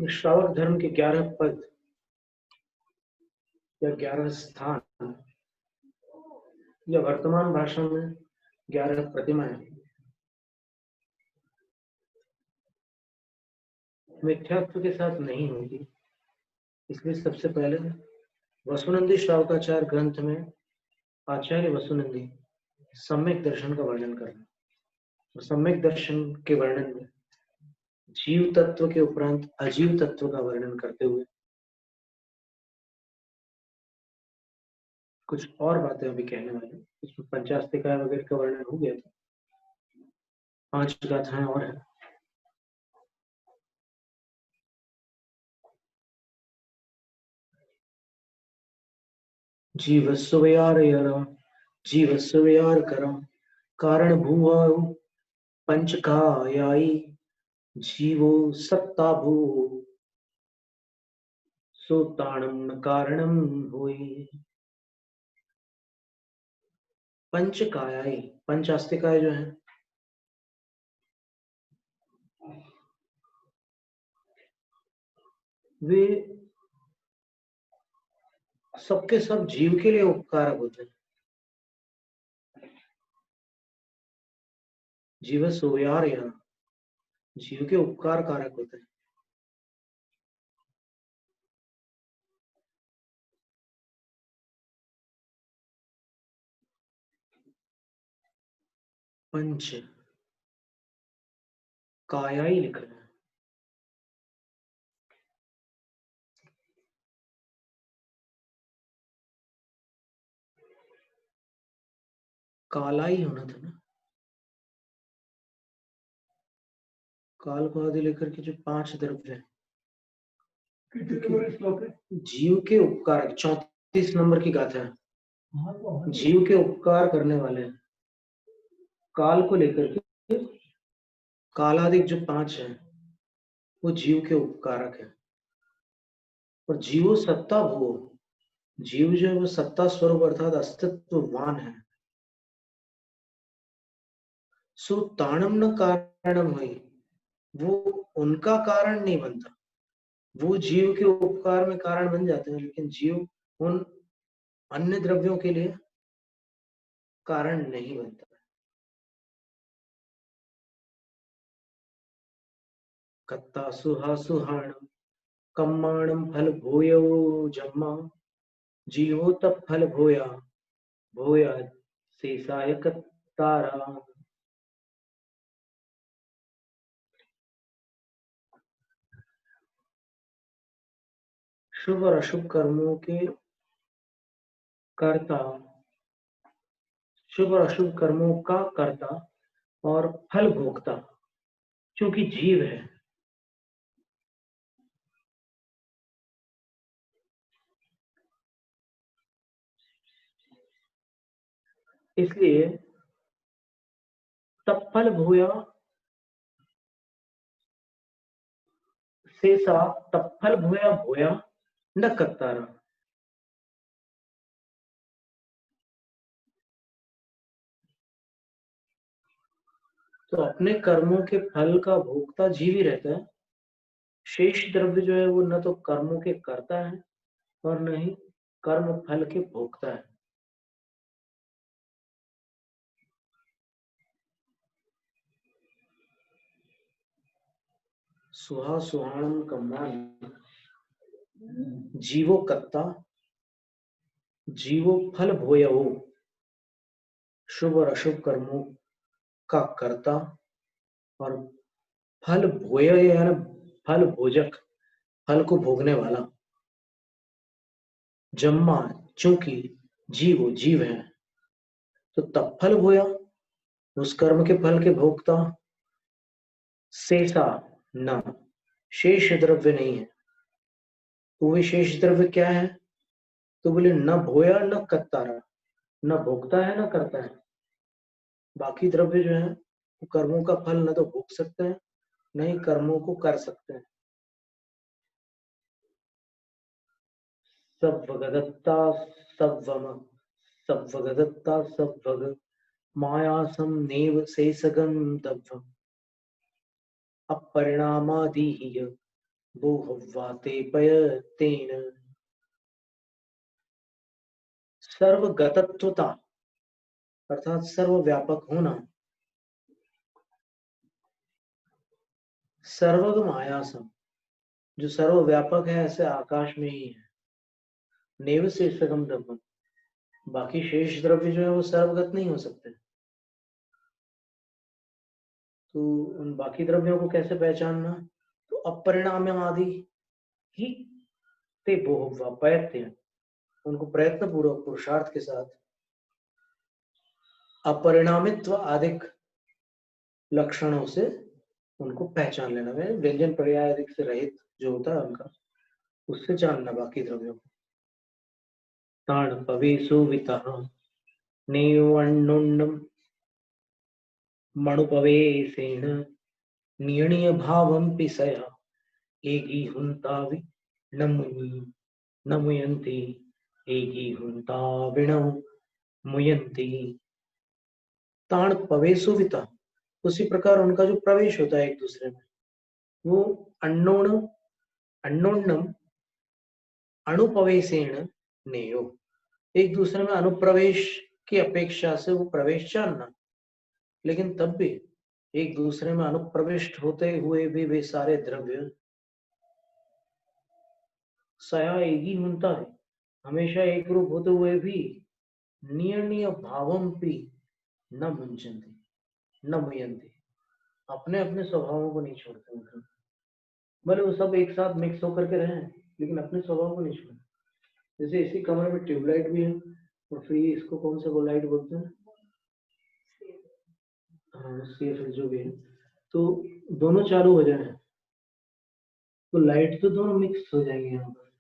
श्रावक धर्म के 11 पद या 11 स्थान या वर्तमान भाषा में 11 प्रतिमाएं मिथ्यात्व के साथ नहीं होगी। इसलिए सबसे पहले वसुनंदी श्रावकाचार ग्रंथ में आचार्य वसुनंदी सम्यक दर्शन का वर्णन कर रहे हैं। सम्यक दर्शन के वर्णन में जीव तत्व के उपरांत अजीव तत्व का वर्णन करते हुए कुछ और बातें अभी कहने वाले हैं। इसमें पंचास्तिकाय वगैरह का वर्णन हो गया था। 5 गाथाएं और हैं। जीवस्वयार करम कारण भूव पंचकायाई जीवो सत्ता भू सोताणम कारणम होई। पंचकायाई, पंचास्तिकाय जो है वे सबके सब जीव के लिए उपकारक होते हैं। जीव सोयार या जीव के उपकार कारक होते हैं। पंच कायाई लिख रहे हैं। कालाई होना था ना। काल को आदि लेकर के जो 5 द्रव्य है जीव के उपकार 34 नंबर की गाथा है। जीव के उपकार करने वाले हैं। काल को लेकर के कालादिक जो 5 है वो जीव के उपकारक है। और जीवो सत्ता भू, जीव जो है वो सत्ता स्वरूप अर्थात अस्तित्ववान है। सो ताणम न कारणम हुई, वो उनका कारण नहीं बनता। वो जीव के उपकार में कारण बन जाते हैं, लेकिन जीव उन अन्य द्रव्यों के लिए कारण नहीं बनता। कत्ता सुहा सुहाणम कम्माणम फल भूयो जम्मा जीवो तप फल भूया भूया शेषाय कत्तारा। शुभ और अशुभ कर्मों के कर्ता, शुभ और अशुभ कर्मों का कर्ता और फल भोगता क्योंकि जीव है। इसलिए तत्फल भूया शेषा तत्फल भूया भूया न कत्तारा। तो अपने कर्मों के फल का भोगता जीव ही रहता है। शेष द्रव्य जो है वो न तो कर्मों के कर्ता है और न ही कर्म फल के भोगता है। सुहा सुहाणम कम्मान जीवो कत्ता जीवो फल भोयो, शुभ और अशुभ कर्मों का कर्ता और फल भोय यानी फल भोजक, फल को भोगने वाला। जम्मा चूंकि जीव जीव है तो तब फल भोया उस कर्म के फल के भोगता। शेषा न, शेष द्रव्य नहीं है। तो वे शेष द्रव्य क्या है? तो बोले न भोया न कत्तारा, न भोगता है न करता है। बाकी द्रव्य जो है वो कर्मों का फल न तो भोग सकते हैं न ही कर्मों को कर सकते हैं। सब वगदत्ता सब वम सब वगदत्ता सब वग मायासम नेव सेसगम दब्धम अपरिणामादिह बोहव्वाते पयतेन। सर्वगतत्वता अर्थात सर्वव्यापक होना, सर्वगम आयासम जो सर्वव्यापक है ऐसे आकाश में ही है, नेव शेषगम द्रव्यम बाकी शेष द्रव्य जो है वो सर्वगत नहीं हो सकते। तो उन बाकी द्रव्यों को कैसे पहचानना? तो अपरिणाम आदि ही ते बहुवा प्रयत्न, उनको प्रयत्न पूर्वक पुरुषार्थ के साथ अपरिणामित्व आदिक लक्षणों से उनको पहचान लेना है। व्यंजन पर्याय आदि से रहित जो होता है उनका, उससे जानना बाकी द्रव्यों को। ताण पवेशो वितः नेवण्णुण्णम मणुपवेशेन नियणीय भावं पिसया एगी हुंतावि नमुयन्ति एगी हुंताविणौ मुयन्ति। ताण पवेशुविता उसी प्रकार उनका जो प्रवेश होता है एक दूसरे में, वो अन्नोन्नम अणुपवेशेण नेयो, एक दूसरे में अनुप्रवेश की अपेक्षा से वो प्रवेश जानना। लेकिन तब भी एक दूसरे में अनुप्रविष्ट होते हुए भी वे सारे द्रव्य सया एक ही होता है, हमेशा एक रूप होते हुए भी नियणीय भावम भी न मुंचन्ति न मुयन्ति, अपने अपने स्वभावों को नहीं छोड़ते। मतलब भले वो सब एक साथ मिक्स होकर के रहे लेकिन अपने स्वभाव को नहीं छोड़ते। जैसे इसी कमरे में ट्यूबलाइट भी है और फिर इसको कौन सा लाइट बोलते हैं? हाँ, CFL जो भी है, तो दोनों चालू हो जाए तो लाइट तो दोनों मिक्स हो जाएंगे यहाँ पर,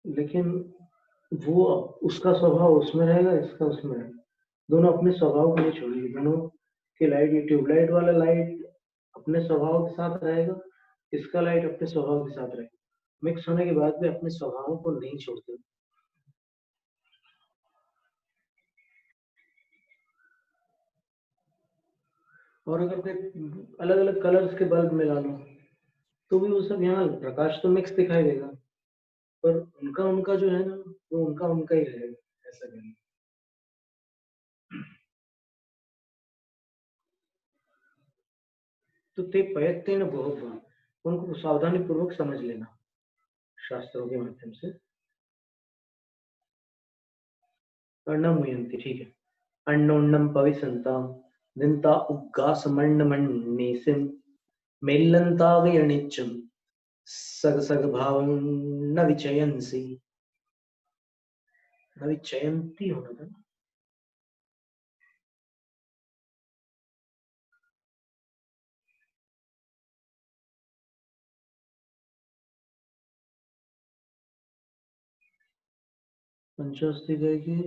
लेकिन वो उसका स्वभाव उसमें रहेगा, इसका उसमें रहेगा, दोनों अपने स्वभाव को नहीं छोड़ेंगे। दोनों की लाइट, ये ट्यूबलाइट वाला लाइट अपने स्वभाव के साथ रहेगा, इसका लाइट अपने स्वभाव के साथ रहेगा, मिक्स होने के बाद भी अपने स्वभावों को नहीं छोड़ते। और अगर कोई अलग अलग कलर्स के बल्ब मिला लो तो भी वो सब यहाँ प्रकाश तो मिक्स दिखाई देगा, पर उनका उनका जो है ना वो उनका उनका ही रहेगा, ऐसा कहना। तो ते प्रयत्न न बहुत, उनको सावधानी पूर्वक समझ लेना शास्त्रों के माध्यम से। न मुयंती, ठीक है। अन्नोन्नम पविसंता दिनता उग्गासमण्णमण्णेसिम मेल्लन्तावयणिच्चम सग सग भावं न विचयन्सी, न विचयन्ती होना था ना। पंचास्ती की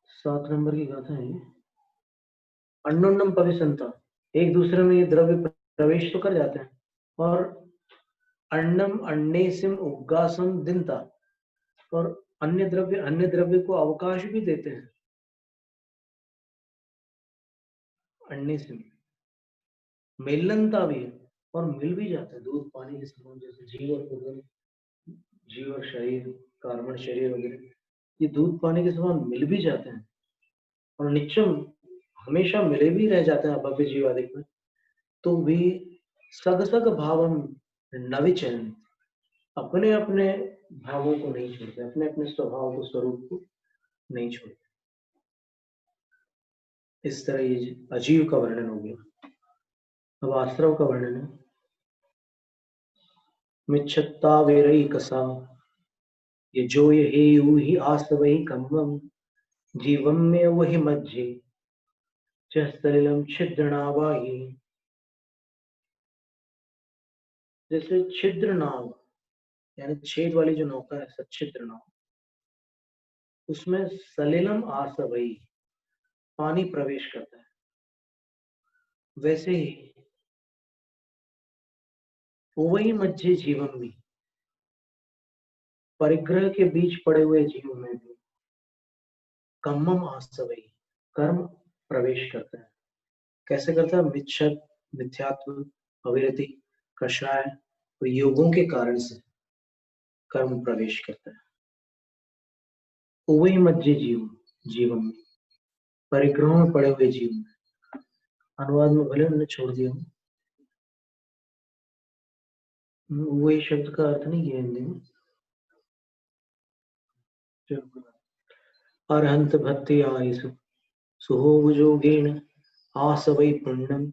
7 नंबर की गाथा है। अन्नोन्नम पविसंता, एक दूसरे में ये द्रव्य प्रवेश तो कर जाते हैं, और अन्नम अन्नेसिम उग्गासम दिनता, और अन्य द्रव्य को अवकाश भी देते हैं। अन्नेसिम मेलनता भी है और मिल भी जाता है, दूध पानी के समान, जैसे जीव और उदर, जीव और शरीर, कार्बन शरीर वगैरह, ये दूध पानी के समान मिल भी जाते हैं और निश्चम हमेशा मिले भी रह जाते हैं भव्य जीवादिक में। तो भी सग सग भावम नविचयन, अपने अपने भावों को नहीं छोड़ते, अपने अपने स्वभाव को, स्वरूप को नहीं छोड़ते। इस तरह ये अजीव का वर्णन हो गया। अब आश्रव का वर्णन है। मिच्छत्ता वेरई कसा ये जो ये हेयु ही आसवहि कम्मम जीवम में वही मज्जे सलिलम छिद्रनावाही। जैसे छिद्र नाव यानी छेद वाली जो नौका है, सच्छिद्र नाव, उसमें सलिलम आसवई पानी प्रवेश करता है, वैसे ही वही मज्जे जीवन भी, परिग्रह के बीच पड़े हुए जीव में भी कम्मम आसवई, कर्म प्रवेश करता है। कैसे करता है? मिच्छत, मिथ्यात्व, अविरति, कषाय और योगों के कारण से कर्म प्रवेश करता है। उवई मज्जे जीवम, परिग्रहों में पड़े हुए जीव। अनुवाद में भले उन्होंने छोड़ दिया, वही शब्द का अर्थ नहीं किया हिंदी में। अरहंत भक्ति आयसु सुहोग जोगेन आसवै पुण्यम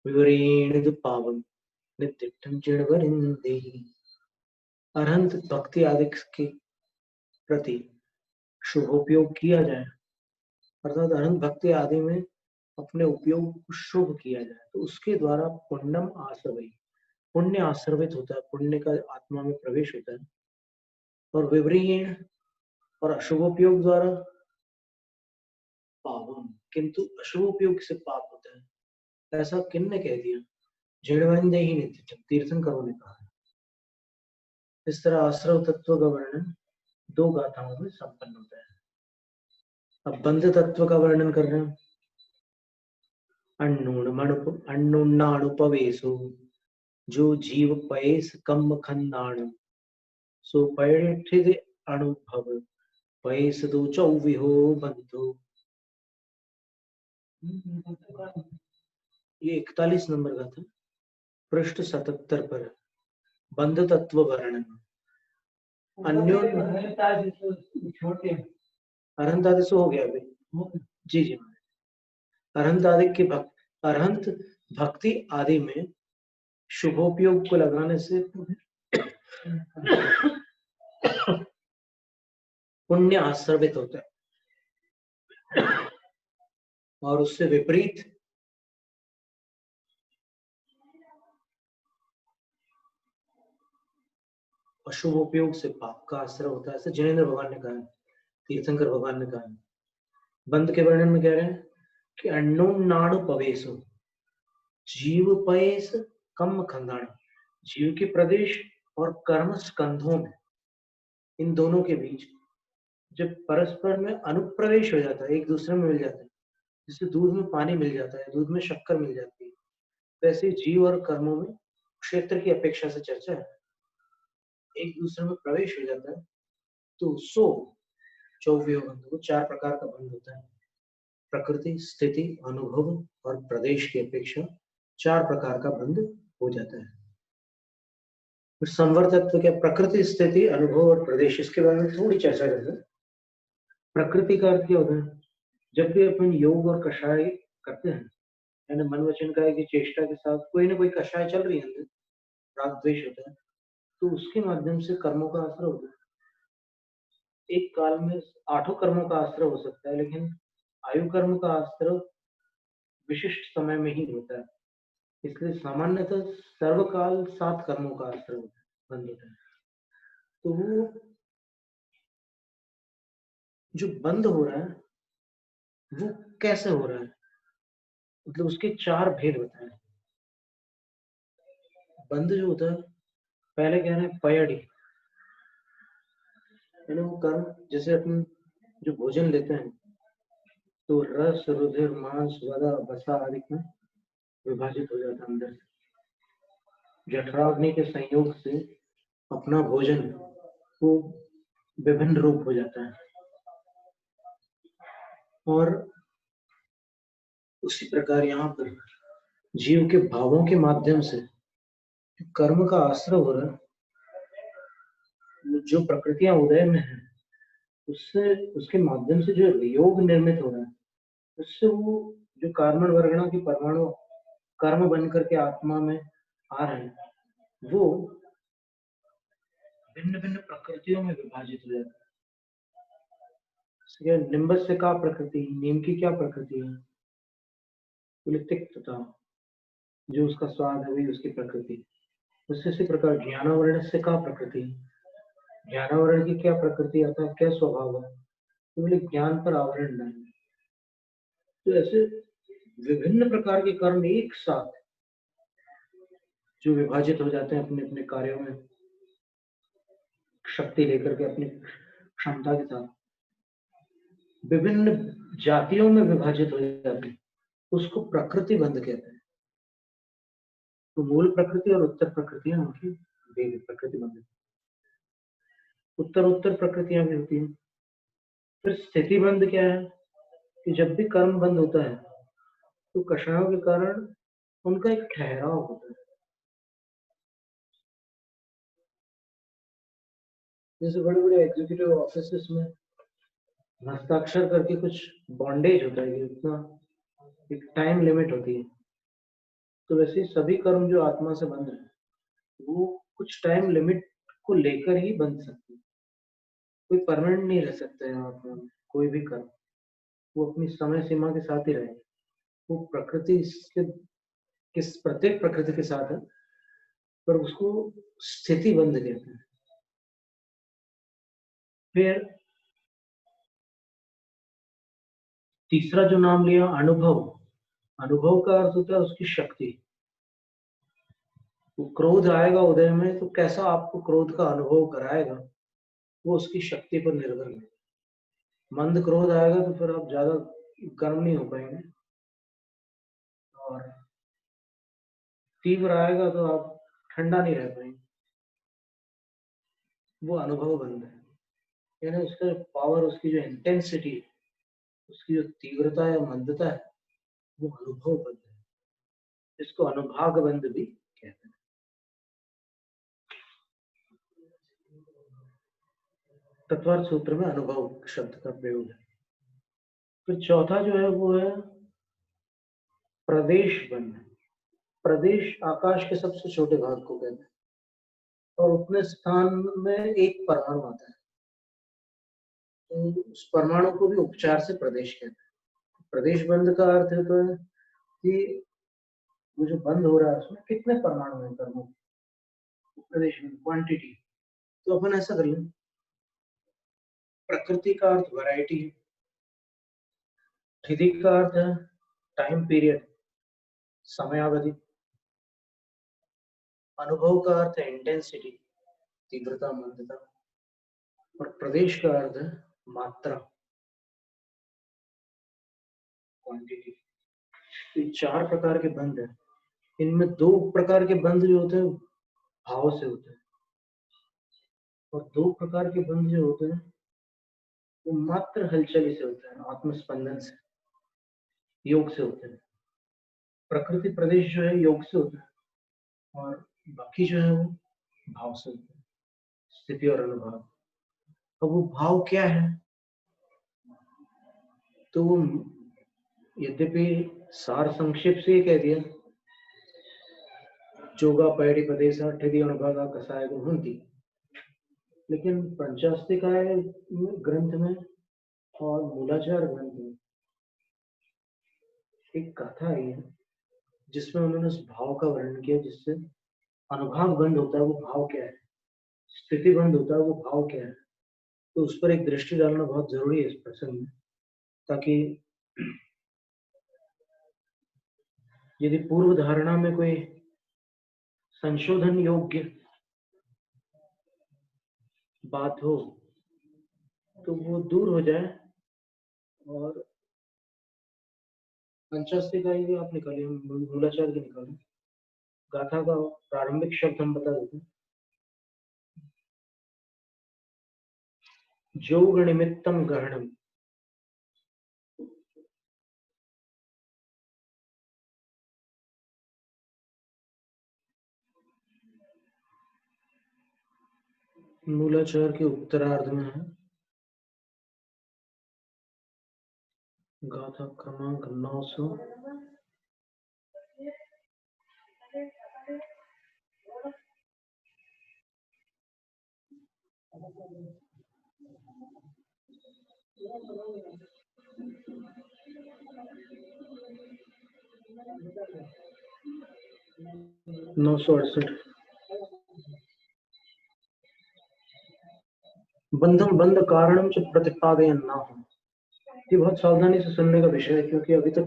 विवरेण पावम नित्यम चिड़वरिंदेहि। अरहंत भक्ति आदि के प्रति शुभोपयोग किया जाए, अर्थात अरहंत भक्ति आदि में अपने उपयोग को शुभ किया जाए तो उसके द्वारा पुण्यम आसवई, पुण्य आश्रवित होता है, पुण्य का आत्मा में प्रवेश होता है। और विवरीण और अशुभोपयोग द्वारा पावन, किंतु अशुभोपयोग से पाप होता है। ऐसा किन ने कह दिया? जड़वंदे ही नित्य, तीर्थंकरों ने कहा। इस तरह आश्रव तत्व का वर्णन 2 गाथाओं में संपन्न होता है। अब बंध तत्व का वर्णन कर रहे हैं। अन्नुन्नाणुपवेशो जो जीव पयेस कम खंडाण सो पैठिद अनुभव पयेस दो चौविहो बंधु। ये 41 नंबर का था, पृष्ठ 77 पर। बंध तत्व वर्णन। अरहंत आदि से हो गया अभी। जी जी, अरहंत आदि की अरहंत भक्ति आदि में शुभोपयोग को लगाने से पुण्य आश्रवित होता है और उससे विपरीत अशुभ उपयोग से पाप का आश्रय होता है। ऐसे जिनेंद्र भगवान ने कहा है, तीर्थंकर भगवान ने कहा है। बंध के वर्णन में कह रहे हैं कि अन्नुन्नाणु पवेशो, जीव पयेस कम खंडाण, जीव के प्रदेश और कर्म स्कंधों में, इन दोनों के बीच जब परस्पर में अनुप्रवेश हो जाता है, एक दूसरे में मिल जाता है, जैसे दूध में पानी मिल जाता है, दूध में शक्कर मिल जाती है, वैसे जीव और कर्मों में क्षेत्र की अपेक्षा से चर्चा है, एक दूसरे में प्रवेश हो जाता है तो सो चौव्यो बंध, वो 4 प्रकार का बंध होता है। प्रकृति, स्थिति, अनुभव और प्रदेश की अपेक्षा 4 प्रकार का बंध हो जाता है। संवर्तत्व क्या? प्रकृति, स्थिति, अनुभव और प्रदेश, इसके बारे में थोड़ी चर्चा करते हैं। प्रकृति का अर्थ क्या होता है? जब भी अपन योग और कषाय करते हैं, यानी मन वचन काया की चेष्टा के साथ कोई ना कोई कषाय चल रही है, अंदर राग द्वेष होता है, तो उसके माध्यम से कर्मों का असर होता है। एक काल में 8 कर्मों का आश्रय हो सकता है, लेकिन आयु कर्म का आश्रय विशिष्ट समय में ही होता है, इसलिए सामान्यतः सर्वकाल 7 कर्मों का आश्रय होता है, बंद होता है। तो वो जो बंद हो रहा है वो कैसे हो रहा है, मतलब उसके 4 भेद बताए। बंद जो होता है, पहले कह रहे हैं पयड़ी, यानी वो कर्म, जैसे अपन जो भोजन लेते हैं तो रस, रुधिर, मांस, वदा, वसा आदि में विभाजित हो जाता है अंदर से। जठराग्नि के संयोग से अपना भोजन वो विभिन्न रूप हो जाता है, और उसी प्रकार यहाँ पर जीव के भावों के माध्यम से कर्म का आश्रय हो रहा है, जो प्रकृतियां उदय में है उससे, उसके माध्यम से जो योग निर्मित हो रहा है, उससे वो जो कार्बन वर्गणा के परमाणु कर्म बन करके आत्मा में आ रहे हैं, वो भिन्न भिन्न प्रकृतियों में विभाजित हो जाता है। निम्बस से क्या प्रकृति, नीम की क्या प्रकृति है? तिक्तता, जो उसका स्वाद है वही उसकी प्रकृति। उसी प्रकार ज्ञानावरण से क्या प्रकृति, ज्ञानावरण की क्या प्रकृति अर्थात क्या स्वभाव है? तो बोले ज्ञान पर आवरण नहीं। तो ऐसे विभिन्न प्रकार के कर्म एक साथ जो विभाजित हो जाते हैं अपने अपने कार्यों में शक्ति लेकर के, अपनी क्षमता के साथ, विभिन्न जातियों में विभाजित हो जाती है, उसको प्रकृति बंध कहते हैं। तो मूल प्रकृति और उत्तर प्रकृति है उनकी प्रकृति बंध। उत्तर प्रकृतियां भी होती हैं। फिर स्थिति बंध क्या है कि जब भी कर्म बंद होता है तो कषायों के कारण उनका एक ठहराव होता है। जैसे बड़े बड़े एग्जीक्यूटिव ऑफिस में हस्ताक्षर करके कुछ बॉन्डेज होता है, इतना एक टाइम लिमिट होती है। तो वैसे सभी कर्म जो आत्मा से बंध रहे हैं वो कुछ टाइम लिमिट को लेकर ही बंध सकते हैं। कोई परमानेंट नहीं रह सकते हैं आत्मा में। कोई भी कर्म वो अपनी समय सीमा के साथ ही रहेगा। वो प्रकृति के किस प्रत्येक प्रकृति के साथ है, पर उसको स्थिति बंध कहते हैं। फिर तीसरा जो नाम लिया अनुभव, अनुभव का अर्थ होता है उसकी शक्ति। वो क्रोध आएगा उदय में तो कैसा आपको क्रोध का अनुभव कराएगा वो उसकी शक्ति पर निर्भर है। मंद क्रोध आएगा तो फिर आप ज्यादा गर्म नहीं हो पाएंगे, और तीव्र आएगा तो आप ठंडा नहीं रह पाएंगे। वो अनुभव बंध है, यानी उसका पावर, उसकी जो इंटेंसिटी, उसकी जो तीव्रता या मंदता है वो अनुभव बंध है। इसको अनुभाग बंध भी कहते हैं। तत्वार्थ सूत्र में अनुभव शब्द का प्रयोग है। फिर चौथा जो है वो है प्रदेश बंध। प्रदेश आकाश के सबसे छोटे भाग को कहते हैं, और उतने स्थान में एक परमाणु आता है, तो उस परमाणु को भी उपचार से प्रदेश कहते हैं। प्रदेश बंध का अर्थ है तो कि वो जो बंद हो रहा है उसमें कितने परमाणु हैं कर्मों, प्रदेश में क्वांटिटी। तो अपन ऐसा कर लें, प्रकृति का अर्थ वैरायटी है, स्थिति का अर्थ है टाइम पीरियड, समयावधि, अनुभव का अर्थ है इंटेंसिटी, तीव्रता मंदता, और प्रदेश का अर्थ है मात्रा, क्वांटिटी। तो चार प्रकार के बंध है। इनमें दो प्रकार के बंध जो होते हैं भाव से होते हैं, और दो प्रकार के बंध जो होते हैं वो मात्र हलचल से होते हैं, आत्मस्पंदन से, योग से होते हैं। प्रकृति प्रदेश जो है योग से होता है, और बाकी जो है वो भाव से होता है, स्थिति और अनुभव। अब वो भाव क्या है, तो यद्यपि सार संक्षेप से कह दिया, जोगा पैड़ी प्रदेश ठिधि अनुभव कसाय गुणवंती, लेकिन पंचास्तिकाय ग्रंथ में और मूलाचार ग्रंथ में एक कथा आई है जिसमें उन्होंने उस भाव का वर्णन किया, जिससे अनुभाव बंद होता है वो भाव क्या है, स्थिति बंद होता है वो भाव क्या है। तो उस पर एक दृष्टि डालना बहुत जरूरी है इस प्रसंग में, ताकि यदि पूर्व धारणा में कोई संशोधन योग्य बात हो तो वो दूर हो जाए। और पंचास्तिका भी आप निकालिए, मूलाचार की निकालिए, गाथा का प्रारंभिक शब्द हम बता देते हैं, जोग निमित्तम ग्रहणम। मूलाचार के उत्तरार्ध में है, गाथा क्रमांक 900। नौ सौ 68। बंधम बंध कारणम च प्रतिपादयन ना हो। ये बहुत सावधानी से सुनने का विषय है, क्योंकि अभी तक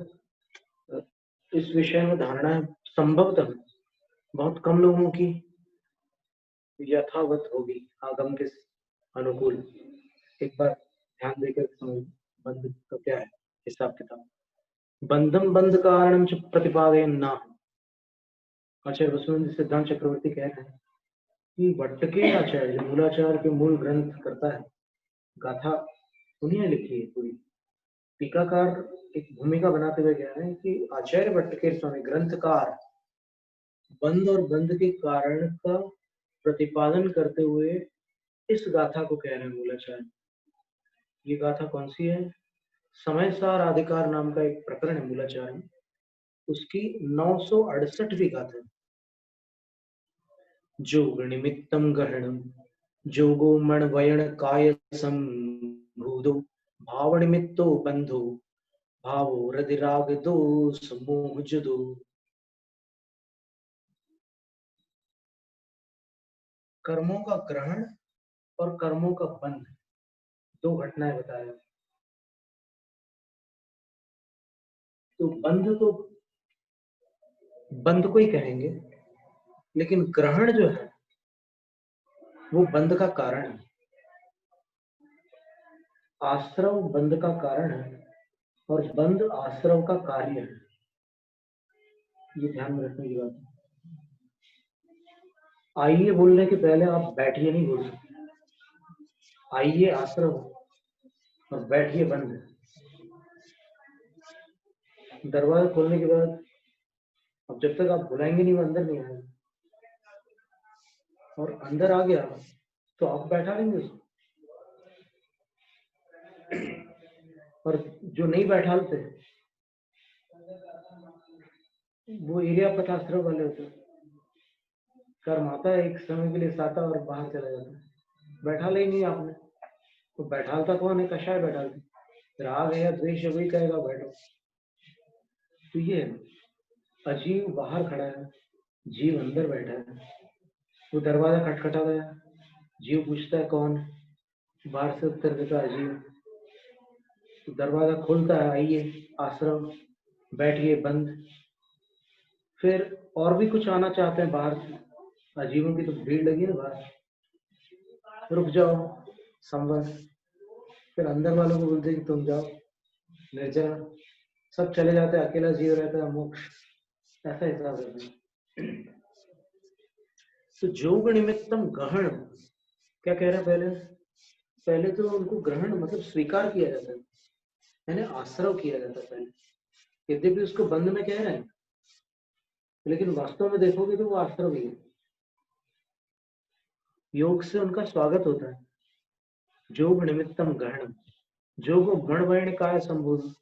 इस विषय में धारणाएं संभवतः बहुत कम लोगों की यथावत होगी आगम के अनुकूल। एक बार ध्यान देकर समझ। बंध का क्या है हिसाब किताब। बंधम बंध कारणम च प्रतिपादयन् न। आचार्य वसुनंद सिद्धांत चक्रवर्ती कहते हैं कि भट्टके आचार्य जो मूलाचार के मूल ग्रंथ करता है गाथा, उन्हीं ने लिखी है पूरी। टीकाकार एक भूमिका बनाते हुए कह रहे हैं कि आचार्य भट्टके स्वामी ग्रंथकार बंध और बंध के कारण का प्रतिपादन करते हुए इस गाथा को कह रहे हैं मूलाचार्य। ये गाथा कौन सी है? समय सार अधिकार नाम का एक प्रकरण है मूलाचार में, उसकी 968वीं गाथा है। जोग निमित्तम गहनम जोगो मण वयण काय संभूदो भाव निमित्तो बंधो भावो हृदय राग दो समोह जुदो। कर्मों का ग्रहण और कर्मों का बंध, दो घटनाएं बताया। तो बंध को ही कहेंगे, लेकिन ग्रहण जो है वो बंध का कारण है। आश्रव बंध का कारण है और बंध आश्रव का कार्य है। ये ध्यान में रखने की बात है। आइए बोलने के पहले आप बैठिए नहीं बोल सकते। आइए आश्रव और बैठिए बंध। दरवाजा खोलने के बाद अब जब तक आप बुलाएंगे नहीं वो अंदर नहीं आएगा, और अंदर आ गया तो आप बैठा लेंगे उसको। और जो नहीं बैठालते वो एरिया पटाश्रव वाले होते हैं। कर्म आता है एक समय के लिए साता और बाहर चला जाता है, बैठा ले नहीं आपने तो बैठालता कौन है? कषाय बैठालते। राग है या द्वेष है वही कहेगा बैठो। तो ये अजीव बाहर खड़ा है, जीव अंदर बैठा है। वो दरवाजा खटखटा गया, जीव पूछता है कौन? बाहर से उत्तर देता है अजीव। तो दरवाजा खोलता है, आइए आश्रम, बैठिए बंद। फिर और भी कुछ आना चाहते हैं बाहर से, अजीवों की तो भीड़ लगी ना बाहर, रुक जाओ संवर। फिर अंदर वालों को बोलते कि तुम जाओ निर्जरा। सब चले जाते हैं, अकेला जीव रहता है मोक्ष। ऐसा हिसाब है। तो जोग निमित्तम गहन क्या कह रहा है? पहले तो उनको ग्रहण मतलब स्वीकार किया जाता है, यानी आश्रव किया जाता है पहले। यद्यपि उसको बंध में कह रहे हैं, लेकिन वास्तव में देखोगे तो वो आश्रव ही है। योग से उनका स्वागत होता है। जोग निमित्तम गहन, जोग मण वर्ण काय संभूत।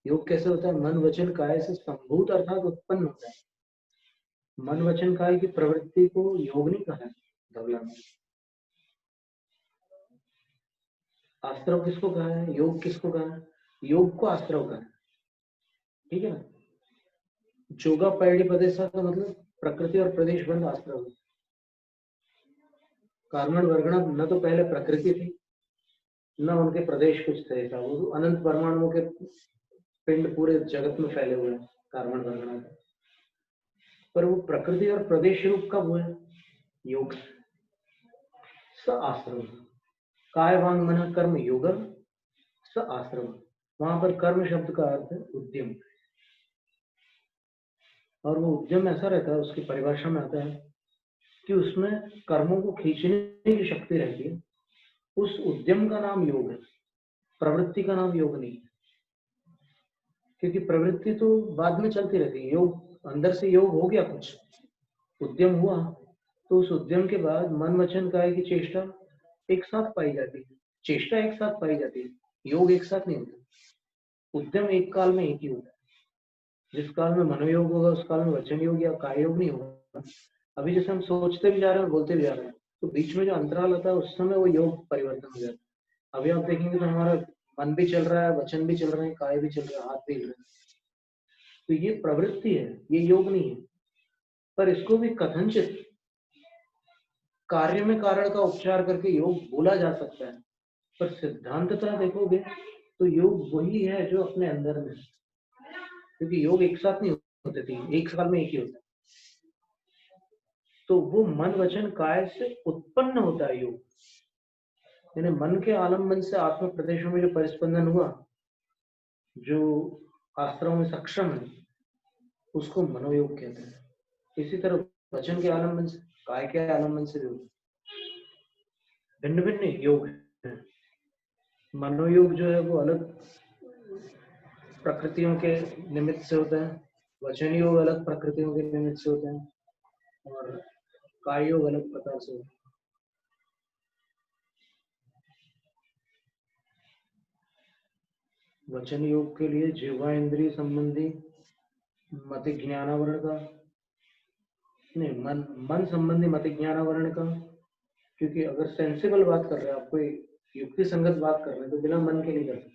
योग कैसे होता है? मन वचन काय से संभूत अर्थात उत्पन्न होता है। मन वचन काय की प्रवृत्ति को योग नहीं कहा है धवला में। आश्रव किसको कहा है? योग किसको कहा है? योग को आश्रव कहा है, ठीक है ना। जोगा पैडी प्रदेशा का मतलब प्रकृति और प्रदेश बंद आश्रव। कार्बन वर्गणा न तो पहले प्रकृति थी न उनके प्रदेश कुछ थे, था वो अनंत परमाणुओं के पिंड पूरे जगत में फैले हुए हैं कार्बन वर्गणा। पर वो प्रकृति और प्रदेश रूप कब हुए? योग स आश्रम। काय वांग मन कर्म योग स आश्रम। वहां पर कर्म शब्द का अर्थ है उद्यम, और वो उद्यम ऐसा रहता है, उसकी परिभाषा में आता है कि उसमें कर्मों को खींचने की शक्ति रहती है। उस उद्यम का नाम योग है, प्रवृत्ति का नाम योग नहीं है। क्योंकि प्रवृत्ति तो बाद में चलती रहती है, योग अंदर से योग हो गया, कुछ उद्यम हुआ तो उस उद्यम के बाद मन वचन काय की चेष्टा एक साथ पाई जाती है। चेष्टा एक साथ पाई जाती है, योग एक साथ नहीं होता। उद्यम एक काल में एक ही होता है। जिस काल में मनोयोग होगा उस काल में वचन योग या काय योग नहीं होगा। अभी जैसे हम सोचते भी जा रहे हैं बोलते भी जा रहे हैं, तो बीच में जो अंतराल होता है उस समय वो योग परिवर्तन हो जाता है। अभी आप देखेंगे तो हमारा मन भी चल रहा है, वचन भी चल रहे हैं, काय भी चल रहा है, हाथ भी हिल रहे हैं। तो ये प्रवृत्ति है, ये योग नहीं है। पर इसको भी कथनचित कार्य में कारण का उपचार करके योग बोला जा सकता है। पर सिद्धांततः देखोगे तो योग वही है जो अपने अंदर में, क्योंकि योग एक साथ नहीं होते थे, एक साल में एक ही होता है। तो वो मन वचन काय से उत्पन्न होता है योग, यानी मन के आलम्बन से आत्म प्रदेशों में जो परिस्पंदन हुआ जो आश्रम में सक्षम है उसको मनोयोग कहते हैं। इसी तरह वचन के आलम्बन से, काय के आलम्बन से भी भिन्न भिन्न योग है। मनोयोग जो है वो अलग प्रकृतियों के निमित्त से होता है, वचन योग अलग प्रकृतियों के निमित्त से होते हैं, और काय योग अलग प्रकार से होता है। वचन योग के लिए जिह्वा इंद्रिय संबंधी मति ज्ञानावरण का नहीं, मन संबंधी मति ज्ञानावरण का, क्योंकि अगर सेंसिबल बात कर रहे हैं, आप कोई युक्ति संगत बात कर रहे हैं तो बिना मन के नहीं कर सकते।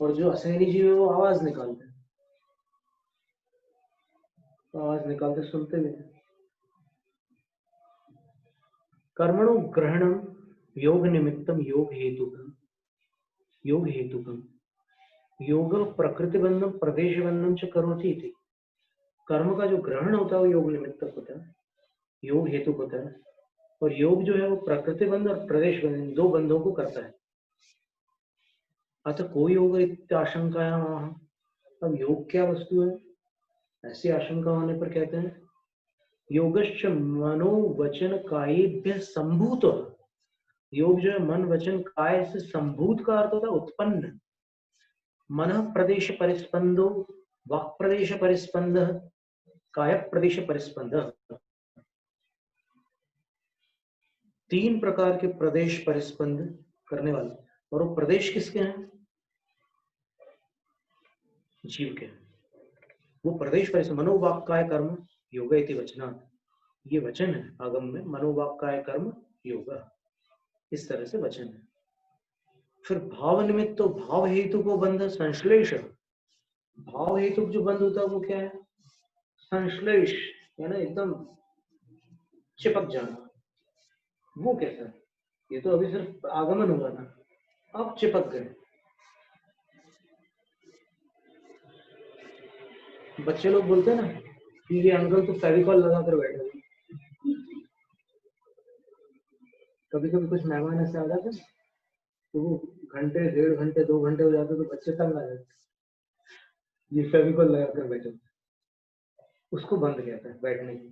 और जो असहनी जीव है वो आवाज निकालते हैं, तो आवाज निकालते सुनते भी हैं। कर्मणो ग्रहणम योग निमित्तम योग हेतुकम योग प्रकृति बंधम प्रदेश बंधम च करोति इति। कर्म का जो ग्रहण होता है वो योग निमित्तक होता है, योग हेतु होता है, और योग जो है वो प्रकृति बंध और प्रदेश बंध, दो बंधों को करता है। अतः कोई योग आशंका है वहां। अब योग क्या वस्तु है, ऐसी आशंका होने पर कहते हैं योगश्च मनोवचन कायेभ्य संभूत। योग जो है मन वचन काय से संभूत का अर्थ होता है उत्पन्न। मन प्रदेश परिस्पंदो वाक् प्रदेश परिस्पंद काय प्रदेश परिस्पंद। तीन प्रकार के प्रदेश परिस्पंद करने वाले, और वो प्रदेश किसके हैं, जीव के। वो प्रदेश परिस्पंद मनोवाक् काय कर्म योग इति वचनात्, ये वचन है आगम में, मनोवाक् काय कर्म योग, इस तरह से वचन है। फिर भाव निमित्त, तो भाव हेतु को बंध संश्लेष। भाव हेतु जो बंध होता है वो क्या है, संश्लेष, यानी एकदम चिपक जाना। वो कैसा है, ये तो अभी सिर्फ आगमन हुआ ना, अब चिपक गए। बच्चे लोग बोलते हैं ना कि ये अंकल तो फेविकॉल लगा कर बैठे हैं। कभी कभी कुछ मेहमान ऐसे आ जाते हैं तो वो घंटे, 1.5 घंटे, 2 घंटे हो जाते तो बच्चे तंग आ जाते, ये फेविकॉल लगा कर बैठे, उसको बंद कहता है बैठने की।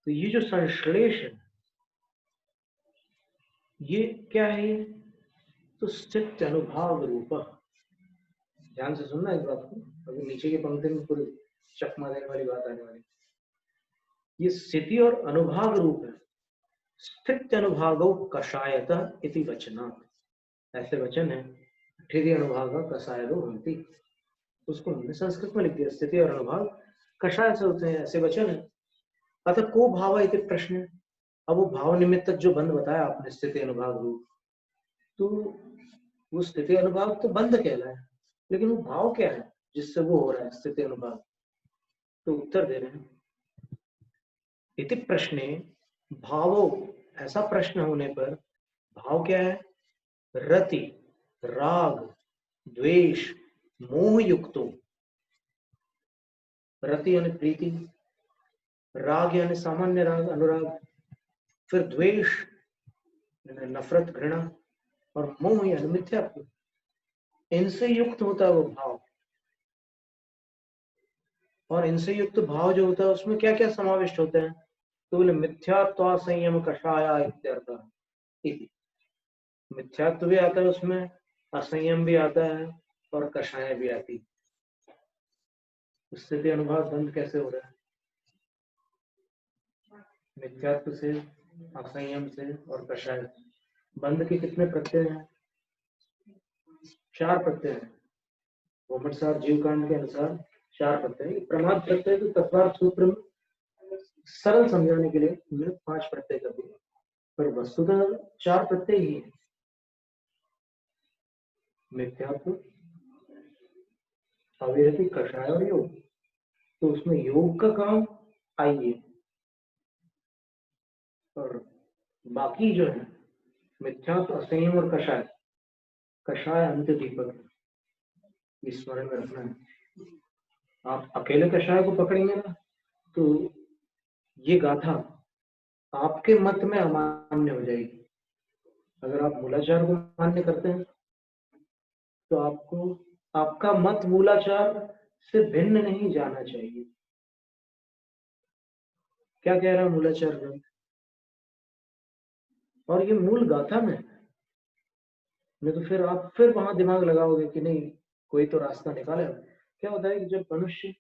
तो ये जो संश्लेष है ये क्या है, ये तो स्थित अनुभाव रूप। ध्यान से सुनना इस बात को, अभी नीचे की पंक्ति में पूरी चकमा देने वाली बात आने वाली। ये स्थिति और अनुभाव रूप है। स्थित अनुभागो कषायतः इति वचनात्, ऐसे वचन है स्थिति अनुभाग कषायतो हन्ति, उसको हमने संस्कृत में लिख दिया, स्थिति और अनुभाग कषाय से होते हैं, ऐसे वचन है। अतः को भाव इति प्रश्न है। अब वो भाव निमित्त जो बंध बताया आपने स्थिति अनुभाग रूप, तो वो स्थिति अनुभाग तो बंध कहला है, लेकिन वो भाव क्या है जिससे वो हो रहा है स्थिति अनुभाग, तो उत्तर दे रहे हैं इति प्रश्ने भावो, ऐसा प्रश्न होने पर भाव क्या है, रति राग द्वेष मोह युक्तो। रति यानी प्रीति, राग यानी सामान्य राग अनुराग, फिर द्वेष नफरत घृणा, और मोह यानी मिथ्यात्व, इनसे युक्त होता है वो भाव। और इनसे युक्त भाव जो होता है उसमें क्या क्या समाविष्ट होते हैं, तो बोले मिथ्यात्व संयम कषाया इत्यर्थ। मिथ्यात्व भी आता है उसमें, असंयम भी आता है, और कषाय भी आती। स्थिति अनुभाव बंद कैसे हो रहा है, मिथ्यात्व से, असंयम से और कषाय। बंद के कितने प्रत्यय हैं, 4 प्रत्यय हैं। भौमटसार जीव कांड के अनुसार 4 प्रत्यय। प्रमाद प्रत्यय तो तत्वार्थ सूत्र में सरल समझाने के लिए हमने 5 प्रत्यय कर दिए, पर वस्तुतः 4 प्रत्यय ही है। मिथ्यात्व, अविरति, कषाय और योग। तो उसमें योग का काम आइए, और बाकी जो है मिथ्यात्व, असंयम और कषाय, कषाय अंत्य दीपक, स्मरण में रखना है। आप अकेले कषाय को पकड़ेंगे ना तो ये गाथा आपके मत में अमान्य हो जाएगी। अगर आप मूलाचार को मान्य करते हैं तो आपको आपका मत मूलाचार से भिन्न नहीं जाना चाहिए। क्या कह रहा है मूलाचार ग्रंथ? और ये मूल गाथा में, नहीं तो फिर आप फिर वहां दिमाग लगाओगे कि नहीं कोई तो रास्ता निकाले। क्या होता है कि जब मनुष्य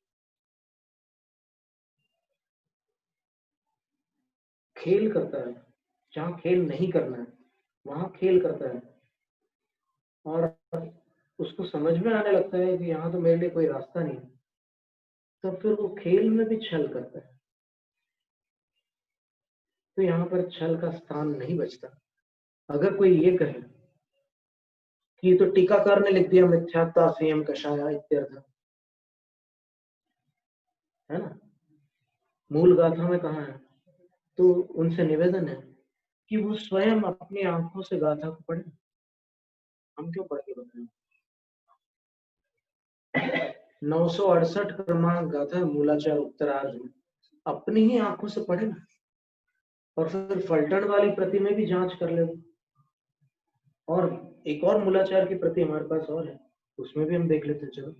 खेल करता है, जहाँ खेल नहीं करना है वहां खेल करता है, और उसको समझ में आने लगता है कि यहाँ तो मेरे लिए कोई रास्ता नहीं है, तो फिर वो खेल में भी छल करता है। तो यहाँ पर छल का स्थान नहीं बचता। अगर कोई ये कहे कि ये तो टीकाकार ने लिख दिया मिथ्यात्ता संयम कषाया इत्यर्थ, है ना, मूल गाथा में कहा है, तो उनसे निवेदन है कि वो स्वयं अपनी आंखों से गाथा को पढ़े। हम क्यों पढ़ के बताएं? 968 क्रमांक गाथा मूलाचार उत्तरार्ध में अपनी ही आंखों से पढ़े ना, और फिर फलटन वाली प्रति में भी जांच कर ले। और एक और मूलाचार की प्रति हमारे पास और है, उसमें भी हम देख लेते चलो,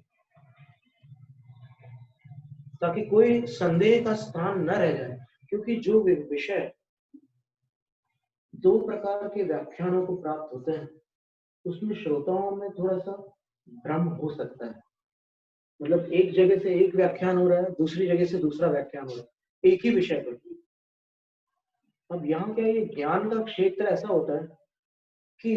ताकि कोई संदेह का स्थान न रह जाए। क्योंकि जो विषय दो प्रकार के व्याख्यानों को प्राप्त होते हैं, उसमें श्रोताओं में थोड़ा सा भ्रम हो सकता है। मतलब एक जगह से एक व्याख्यान हो रहा है, दूसरी जगह से दूसरा व्याख्यान हो रहा है एक ही विषय पर। अब यहाँ क्या, ये ज्ञान का क्षेत्र ऐसा होता है कि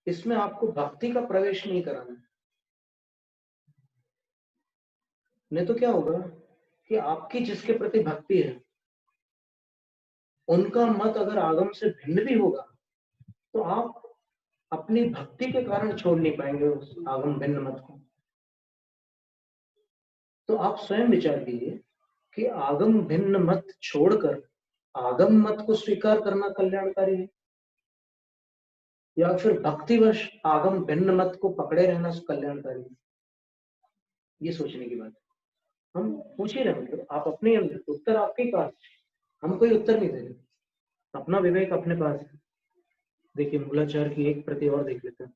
इसमें आपको भक्ति का प्रवेश नहीं कराना है। नहीं तो क्या होगा कि आपकी जिसके प्रति भक्ति है, उनका मत अगर आगम से भिन्न भी होगा, तो आप अपनी भक्ति के कारण छोड़ नहीं पाएंगे उस आगम भिन्न मत को। तो आप स्वयं विचार कीजिए कि आगम भिन्न मत छोड़कर आगम मत को स्वीकार करना कल्याणकारी है, या फिर भक्तिवश आगम भिन्न मत को पकड़े रहना कल्याणकारी है। ये सोचने की बात है। हम पूछ ही रहे, मतलब आप अपने अंदर, उत्तर आपके पास, हम कोई उत्तर नहीं दे रहे, अपना विवेक अपने पास है। देखिए मूलाचार की एक प्रति और देख लेते हैं।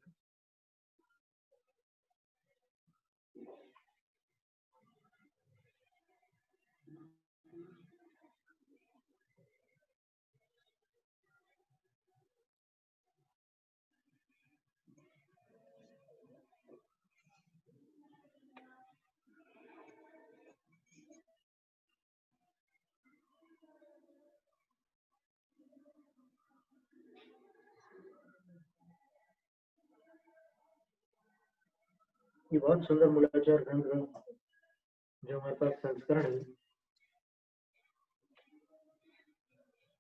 ये बहुत सुंदर मूलाचार ग्रंथ जो हमारे पास संस्करण है,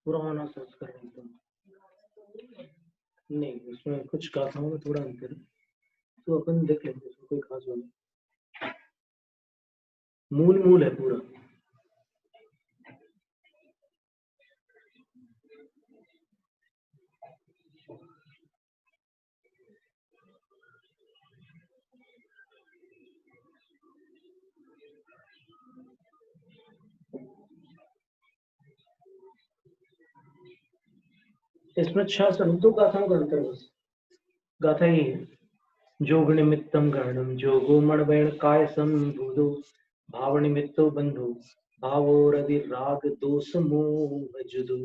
पुराना संस्करण एकदम नहीं, उसमें कुछ गाथाओं में थोड़ा अंतर है, तो अपन देख लेंगे, उसमें कोई खास बात नहीं। मूल है पूरा। इसमें 6 संतों गाथाओं का अंतर है। गाथा ये है, जोग निमित्तम गणम जोगो मणवैण काय संबुधो भाव निमित्तो बंधु भावो रवि राग दोष मोह जुदो।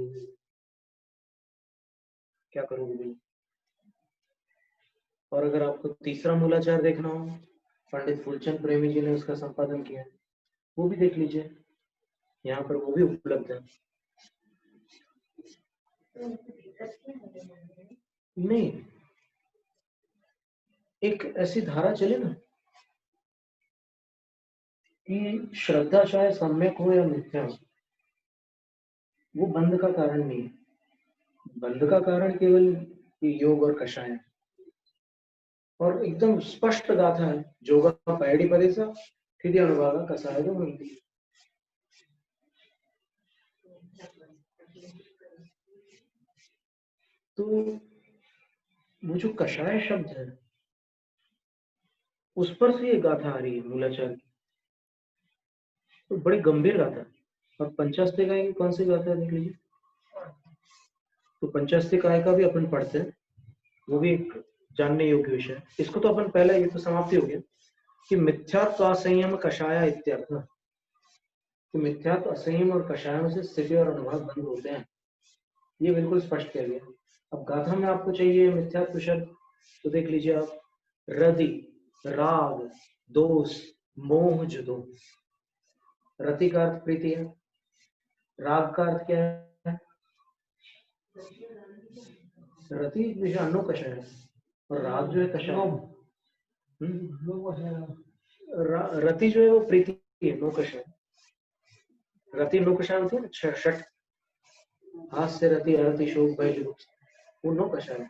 क्या करोगे भाई? और अगर आपको तीसरा मूलाचार देखना हो, पंडित फूलचंद प्रेमी जी ने उसका संपादन किया है, वो भी देख लीजिए, यहाँ पर वो भी उपलब्ध है। नहीं, एक ऐसी धारा चले ना कि श्रद्धा चाहे सम्यक हो या मिथ्या हो, वो बंध का कारण नहीं है। बंध का कारण केवल योग और कषाय है। और एकदम स्पष्ट गाथा है, जोगा पैड़ी परेसा फिर अनुभागा कसाय दो मिलती। तो वो जो कषाय शब्द है, उस पर से ये गाथा आ रही है मूलाचार की, तो बड़ी गंभीर गाथा है। और पंचास्ते की कौन सी गाथा है देख लीजिए। तो पंचास्ते काय का भी अपन पढ़ते हैं, वो भी एक जानने योग्य विषय। इसको तो अपन पहले, ये तो समाप्ति हो गया कि मिथ्यात्व असंयम कषाय इत्यर्थ, कि मिथ्यात्व असंयम और कषायों से स्थिति और अनुभव बंद होते हैं, ये बिल्कुल स्पष्ट किया गया। अब गाथा में आपको चाहिए मिथ्यात्व शब्द, तो देख लीजिए आप, रति, राग, दोष, मोह जो दो। रति का अर्थ प्रीति है, राग का अर्थ क्या है, रति विषय अनो कषाय है, और राग जो है कषाय। रति जो है वो प्रीति है, नो कषाय। रति नो कषाय होती है ना, षट, हास्य रति अरति शोक भय जुगुप्स, वो नो कषाय है।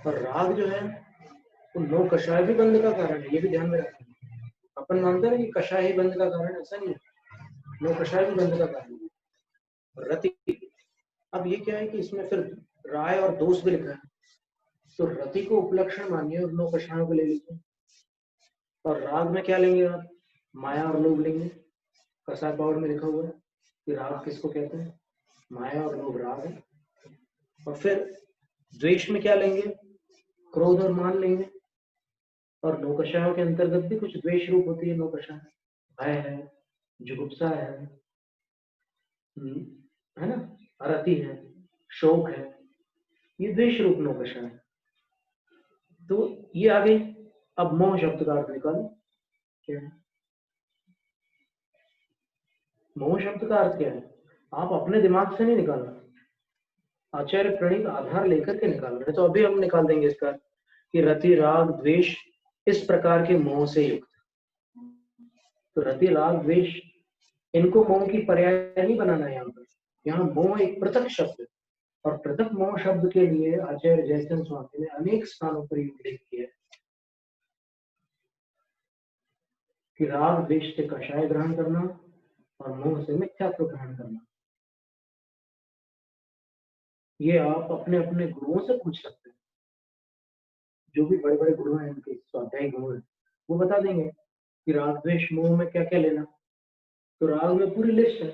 और राग जो है वो नो कषाय भी बंध का कारण है, ये भी ध्यान में रखना। अपन मानते हैं कि कषाय ही बंध का कारण, ऐसा नहीं है, नो कषाय भी बंध का कारण है। रति, अब ये क्या है कि इसमें फिर राय और दोष भी लिखा है, तो रति को उपलक्षण मानिए और नो कषायों को ले लीजिए। और राग में क्या लेंगे आप, माया और लोभ लेंगे। कषाय पाउड में लिखा हुआ है कि राग किसको कहते हैं, माया और लोभ राग है। और फिर द्वेष में क्या लेंगे, क्रोध और मान लेंगे। और नौकषायों के अंतर्गत भी कुछ द्वेष रूप होती है नौकषा, भय है, जुगुप्सा है ना, अरति है, शोक है, ये द्वेष रूप नौकषा है। तो ये आ गई। अब मोह शब्द का अर्थ निकालो, क्या है मोह शब्द का अर्थ, क्या है, आप अपने दिमाग से नहीं निकालना, आचार्य प्रणीत आधार लेकर के निकाल रहे। तो अभी हम निकाल देंगे इसका कि रति राग द्वेष इस प्रकार के मोह से युक्त। तो रति राग द्वेष, इनको मोह की पर्याय नहीं बनाना है यहाँ पर। यहाँ मोह एक पृथक शब्द है, और पृथक मोह शब्द के लिए आचार्य जयचंद स्वामी ने अनेक स्थानों पर उल्लेख किया है कि राग द्वेष से कषाय ग्रहण करना और मोह से मिथ्यात्व ग्रहण करना। ये आप अपने अपने गुरुओं से पूछ सकते हैं, जो भी बड़े बड़े गुरु हैं, इनके स्वाध्यायी गुरु हैं, वो बता देंगे कि राग द्वेष मोह में क्या क्या लेना। तो राग में पूरी लिस्ट है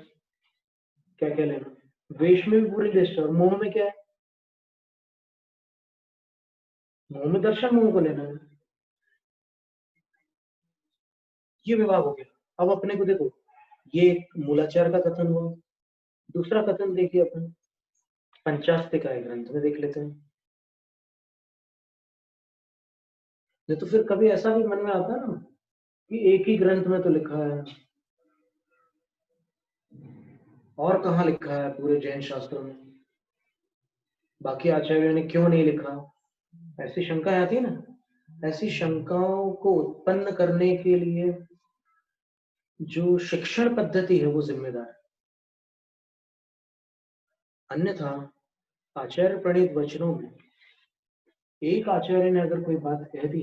क्या क्या लेना, द्वेष में भी पूरी लिस्ट है, और मोह में क्या है, मोह में दर्शन मोह को लेना है। ये विभाग हो गया। अब अपने को देखो, ये मूलाचार का कथन हुआ। दूसरा कथन देखिए अपन पंचास्तिकाय ग्रंथ में देख लेते हैं। नहीं तो फिर कभी ऐसा भी मन में आता है ना कि एक ही ग्रंथ में तो लिखा है, और कहाँ लिखा है पूरे जैन शास्त्रों में, बाकी आचार्यों ने क्यों नहीं लिखा, ऐसी शंका आती है ना। ऐसी शंकाओं को उत्पन्न करने के लिए जो शिक्षण पद्धति है वो जिम्मेदार है। अन्यथा आचार्य प्रणीत वचनों में एक आचार्य ने अगर कोई बात कह दी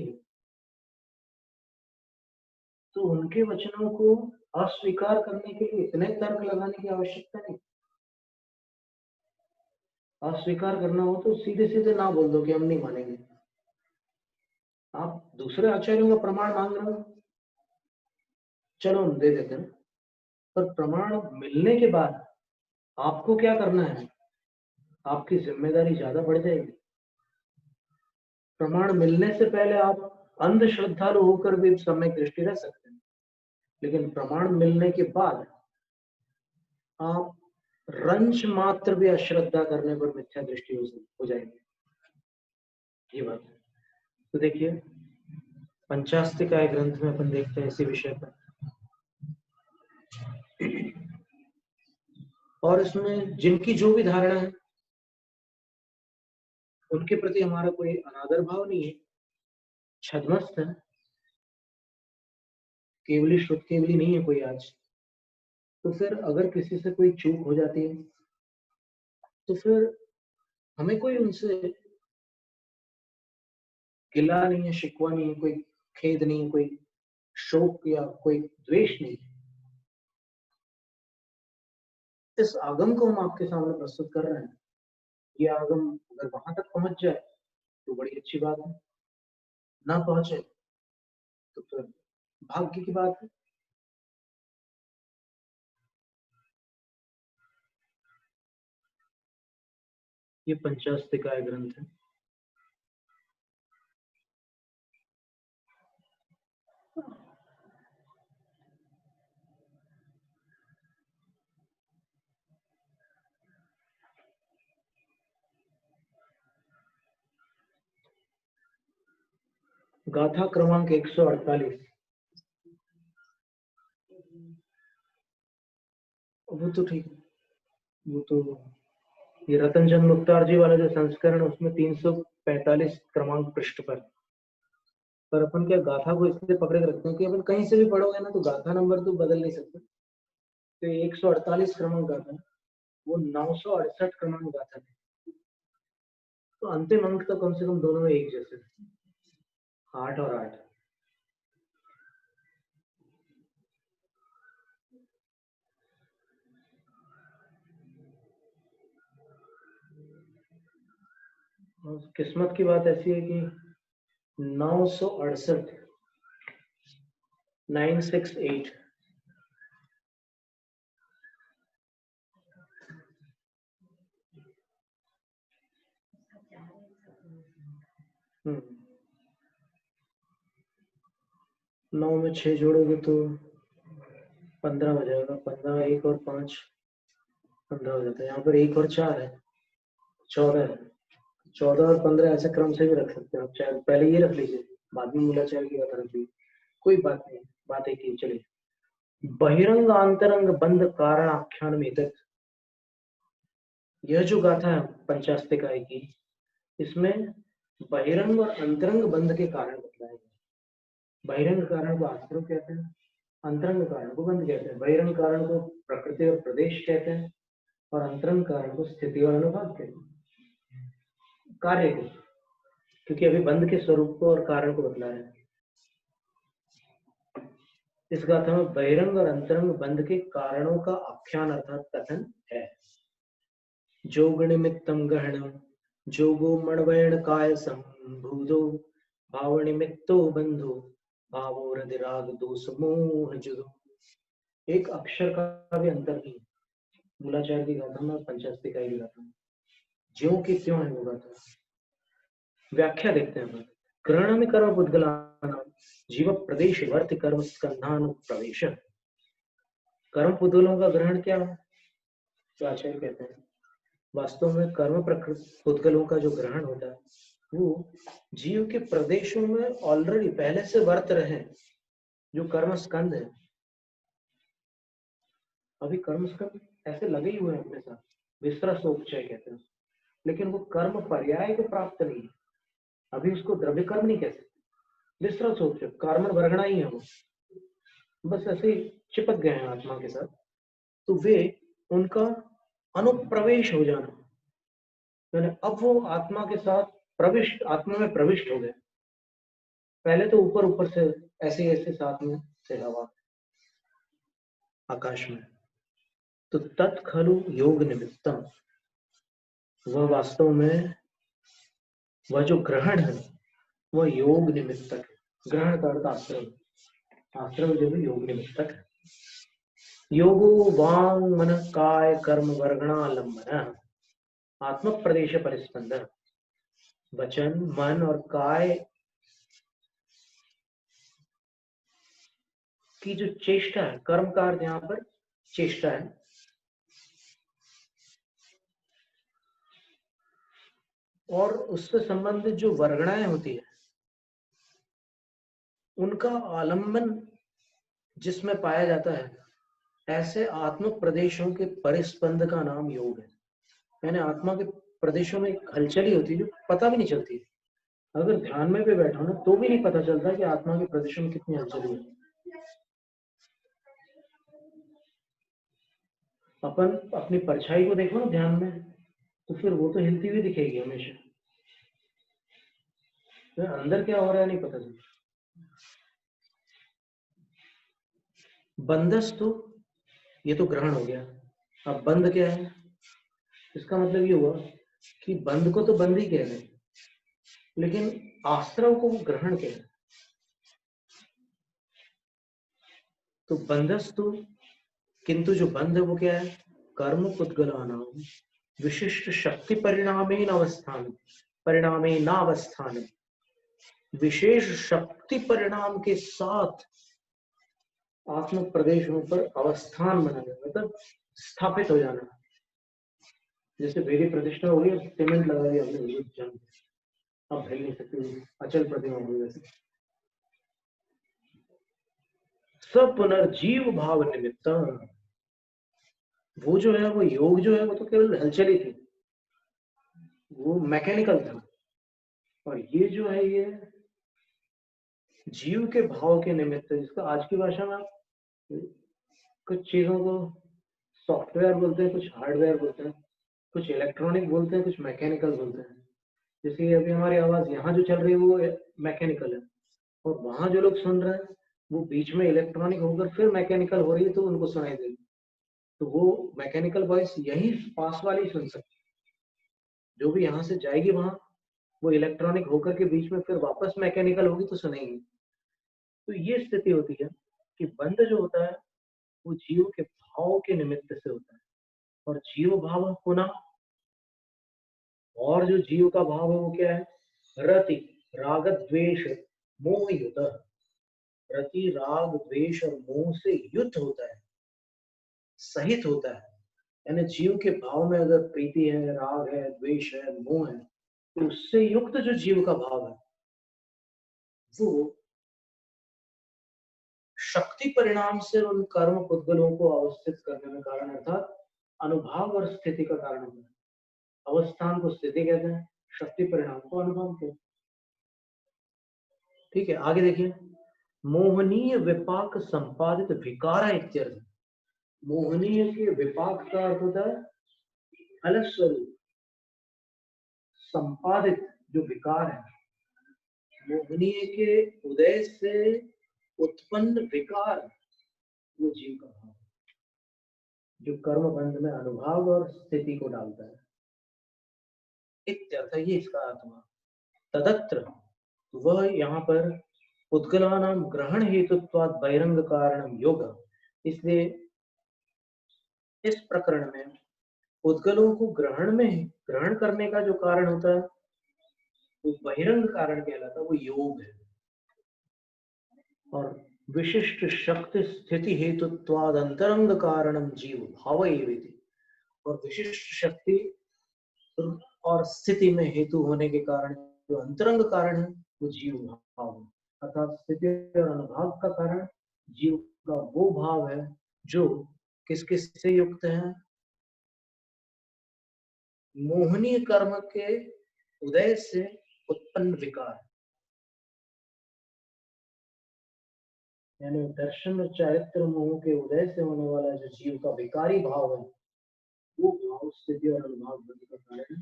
तो उनके वचनों को अस्वीकार करने के लिए इतने तर्क लगाने की आवश्यकता नहीं। अस्वीकार करना हो तो सीधे सीधे ना बोल दो कि हम नहीं मानेंगे। आप दूसरे आचार्यों का प्रमाण मांग रहे हो, चलो हम दे देते हैं, पर प्रमाण मिलने के बाद आपको क्या करना है, आपकी जिम्मेदारी ज्यादा बढ़ जाएगी। प्रमाण मिलने से पहले आप अंधश्रद्धालु होकर भी सम्यक दृष्टि रह सकते हैं, लेकिन प्रमाण मिलने के बाद आप रंच मात्र भी अश्रद्धा करने पर मिथ्या दृष्टि हो जाएगी। ये बात है। तो देखिए पंचास्तिकाय ग्रंथ में अपन देखते हैं इसी विषय पर, और इसमें जिनकी जो भी धारणा है उनके प्रति हमारा कोई अनादर भाव नहीं है, छद्मस्त है, केवली शुद्ध केवली नहीं है कोई आज। तो फिर अगर किसी से कोई चूक हो जाती है तो फिर हमें कोई उनसे गिला नहीं है, शिकवा नहीं है, कोई खेद नहीं है, कोई शोक या कोई द्वेष नहीं है। इस आगम को हम आपके सामने प्रस्तुत कर रहे हैं। ये आगम अगर वहां तक पहुंच जाए तो बड़ी अच्छी बात है, ना पहुंचे तो फिर भाग्य की बात है। ये पंचास्तिकाय ग्रंथ है। गाथा क्रमांक 148। वो तो ठीक है, वो तो ये रतन चंद मुख्तार जी वाला जो संस्करण है उसमें 345 क्रमांक पृष्ठ पर अपन क्या गाथा को इसलिए पकड़े के रखते हैं कि अपन कहीं से भी पढ़ोगे ना तो गाथा नंबर तो बदल नहीं सकते। तो 148 क्रमांक गाथा है, वो 968 क्रमांक गाथा है, तो अंतिम अंक तो कम से कम दोनों में एक जैसे, 8 और 8। किस्मत की बात ऐसी है कि 968 968 9 में 6 जोड़ोगे तो 15 हो जाएगा, 15 1 और 5 15 हो जाता है। यहाँ पर 1 और 4 है, 14 है। 14 और 15 ऐसे क्रम से भी रख सकते हैं आप, चाहे पहले ये रख लीजिए बाद में मूलाचार की बात रख लीजिए, कोई बात नहीं, बात एक ही चलिए। बहिरंग आंतरंग बंध कारण आख्यान में तक, यह जो गाथा है पंचास्तिकाय की, इसमें बहिरंग और अंतरंग बंध के कारण बतलाए गए। बहिरंग कारण को आश्रम कहते हैं, अंतरंग कारण को बंध कहते हैं। बहिरंग कारण को प्रकृति और प्रदेश कहते हैं और अंतरंग कारण को स्थिति और अनुभाग कहते हैं, कार्य को, क्योंकि अभी बंध के स्वरूप को और कारण को बतला रहे हैं। इस गाथा में बहिरंग और अंतरंग बंध के कारणों का आख्यान अर्थात कथन है। जोग निमित्तम गहनम जोगो मणवैण काय संभूतो भाव निमित्तो बंधु भावो हृदय राग दोष मोह जुदो। एक अक्षर का भी अंतर नहीं, मूलाचार की गाथा में पंचास्तिकाय की गाथा में ज्यों की त्यों है वो गाथा। व्याख्या देखते हैं। ग्रहण में कर्म पुद्गलानां जीव प्रदेश वर्त कर्म स्कंधानु प्रवेश। कर्म पुद्गलों का ग्रहण क्या है, तो आचार्य कहते हैं वास्तव में कर्म पुद्गलों का जो ग्रहण होता है वो जीव के प्रदेशों में ऑलरेडी पहले से वर्त रहे, जो कर्म स्कंध है। अभी कर्म स्कंध ऐसे लगे ही हुए हैं अपने साथ, विस्तृतोपचय कहते हैं, लेकिन वो कर्म पर्याय को प्राप्त नहीं है, अभी उसको द्रव्य कर्म नहीं कह सकते। विस्तृतोपचय कार्मण वर्गणा ही है वो, बस ऐसे ही चिपक गए हैं आत्मा के साथ, तो वे उनका अनुप्रवेश हो जाना, यानी अब वो आत्मा के साथ प्रविष्ट, आत्मा में प्रविष्ट हो गए। पहले तो ऊपर ऊपर से ऐसे ऐसे साथ में से हवा आकाश में, तो तत्खलु योग निमित्तम, वह वास्तव में वह जो ग्रहण है वह योग निमित्तक है। ग्रहण का अर्थ आश्रम, आश्रम जो है योग निमित्तक है। योगो वांग मन काय कर्म वर्गणालंबन आत्म प्रदेश परिस्पंदन, वचन मन और काय की जो चेष्टा है, कर्म का अर्थ यहाँ पर चेष्टा है, और उससे संबंधित जो वर्गणाएं होती है उनका आलंबन जिसमें पाया जाता है, ऐसे आत्म प्रदेशों के परिस्पंद का नाम योग है। यानी आत्मा के प्रदेशों में एक हलचल ही होती है जो पता भी नहीं चलती। अगर ध्यान में भी बैठो ना तो भी नहीं पता चलता कि आत्मा के प्रदेशों में कितनी हलचल है। अपन अपनी परछाई को देखो ना ध्यान में, तो फिर वो तो हिलती हुई दिखेगी हमेशा, तो अंदर क्या हो रहा है नहीं पता चलता। बंधस्तु, ये तो ग्रहण हो गया। अब बंध क्या है, इसका मतलब ये हुआ कि बंध को तो बंध ही कह रहे हैं, लेकिन आश्रव को वो ग्रहण कह रहे हैं। तो बंधस्तु, किंतु जो बंध है वो क्या है, कर्म पुद्गलानां विशिष्ट शक्ति परिणामेन अवस्थान, परिणामे नावस्थान, विशेष शक्ति परिणाम के साथ आत्म प्रदेशों पर अवस्थान बनाना, मतलब स्थापित हो जाना। जैसे वेदी प्रतिष्ठा हो गई, सीमेंट लगा दिया आपने, अब हिल नहीं सकती, अचल प्रतिमा हो गई। वैसे सब पुनर्जीव भाव निमित्त। वो जो है वो योग जो है वो तो केवल हलचल ही थी, वो मैकेनिकल था। और ये जो है ये जीव के भाव के निमित्त, जिसका आज की भाषा में आप कुछ चीजों को सॉफ्टवेयर बोलते हैं, कुछ हार्डवेयर बोलते हैं, कुछ इलेक्ट्रॉनिक बोलते हैं, कुछ मैकेनिकल बोलते हैं। जैसे अभी हमारी आवाज यहाँ जो चल रही है वो मैकेनिकल है, और वहां जो लोग सुन रहे हैं वो बीच में इलेक्ट्रॉनिक होकर फिर मैकेनिकल हो रही है, तो उनको सुनाई देगी। तो वो मैकेनिकल वॉइस यही पास वाली सुन सकती है, जो भी यहाँ से जाएगी वहां वो इलेक्ट्रॉनिक होकर के बीच में फिर वापस मैकेनिकल होगी तो सुनेगी। तो ये स्थिति होती है कि बंध जो होता है वो जीव के भाव के निमित्त से होता है, और जीव भाव पुनः, और जो जीव का भाव है वो क्या है? रति राग द्वेष मोह युत। रति राग द्वेष और मोह से युक्त होता है, सहित होता है। यानी जीव के भाव में अगर प्रीति है, राग है, द्वेष है, मोह है, तो उससे युक्त जो जीव का भाव है वो शक्ति परिणाम से उन कर्म पुद्गलों को अवस्थित करने में कारण, अर्थात अनुभाव और स्थिति का कारण होता है। अवस्थान को स्थिति कहते हैं, शक्ति परिणाम को अनुभव कहते हैं। ठीक है, आगे देखिए। मोहनीय विपाक संपादित विकार इत्यर्थ। मोहनीय के विपाक का अर्थ होता है फलस्वरूप, संपादित जो विकार है, मोहनीय के उदय से उत्पन्न विकार वो जीव का भाव, जो कर्म बंध में अनुभाव और स्थिति को डालता है। इत्यर्थ, ये इसका अर्थ हुआ। तदत्र, वह यहाँ पर पुद्गलानां ग्रहण हेतुत्वाद बहिरंग कारणम योग। इसलिए इस प्रकरण में पुद्गलों को ग्रहण करने का जो कारण होता है वो बहिरंग कारण कहलाता है, वो योग है। और विशिष्ट शक्ति स्थिति हेतुत्वाद अंतरंग कारणम जीव भाव एवेति। और विशिष्ट शक्ति और स्थिति में हेतु होने के कारण जो अंतरंग कारण है वो जीव भाव है। अर्थात स्थिति और अनुभाव का कारण जीव का वो भाव है जो किस किस से युक्त है? मोहनीय कर्म के उदय से उत्पन्न विकार, यानी दर्शन और चारित्र मोह के उदय से होने वाला जो जीव का विकारी भाव है वो भाव स्थिति और अनुभाव बंध का कारण है।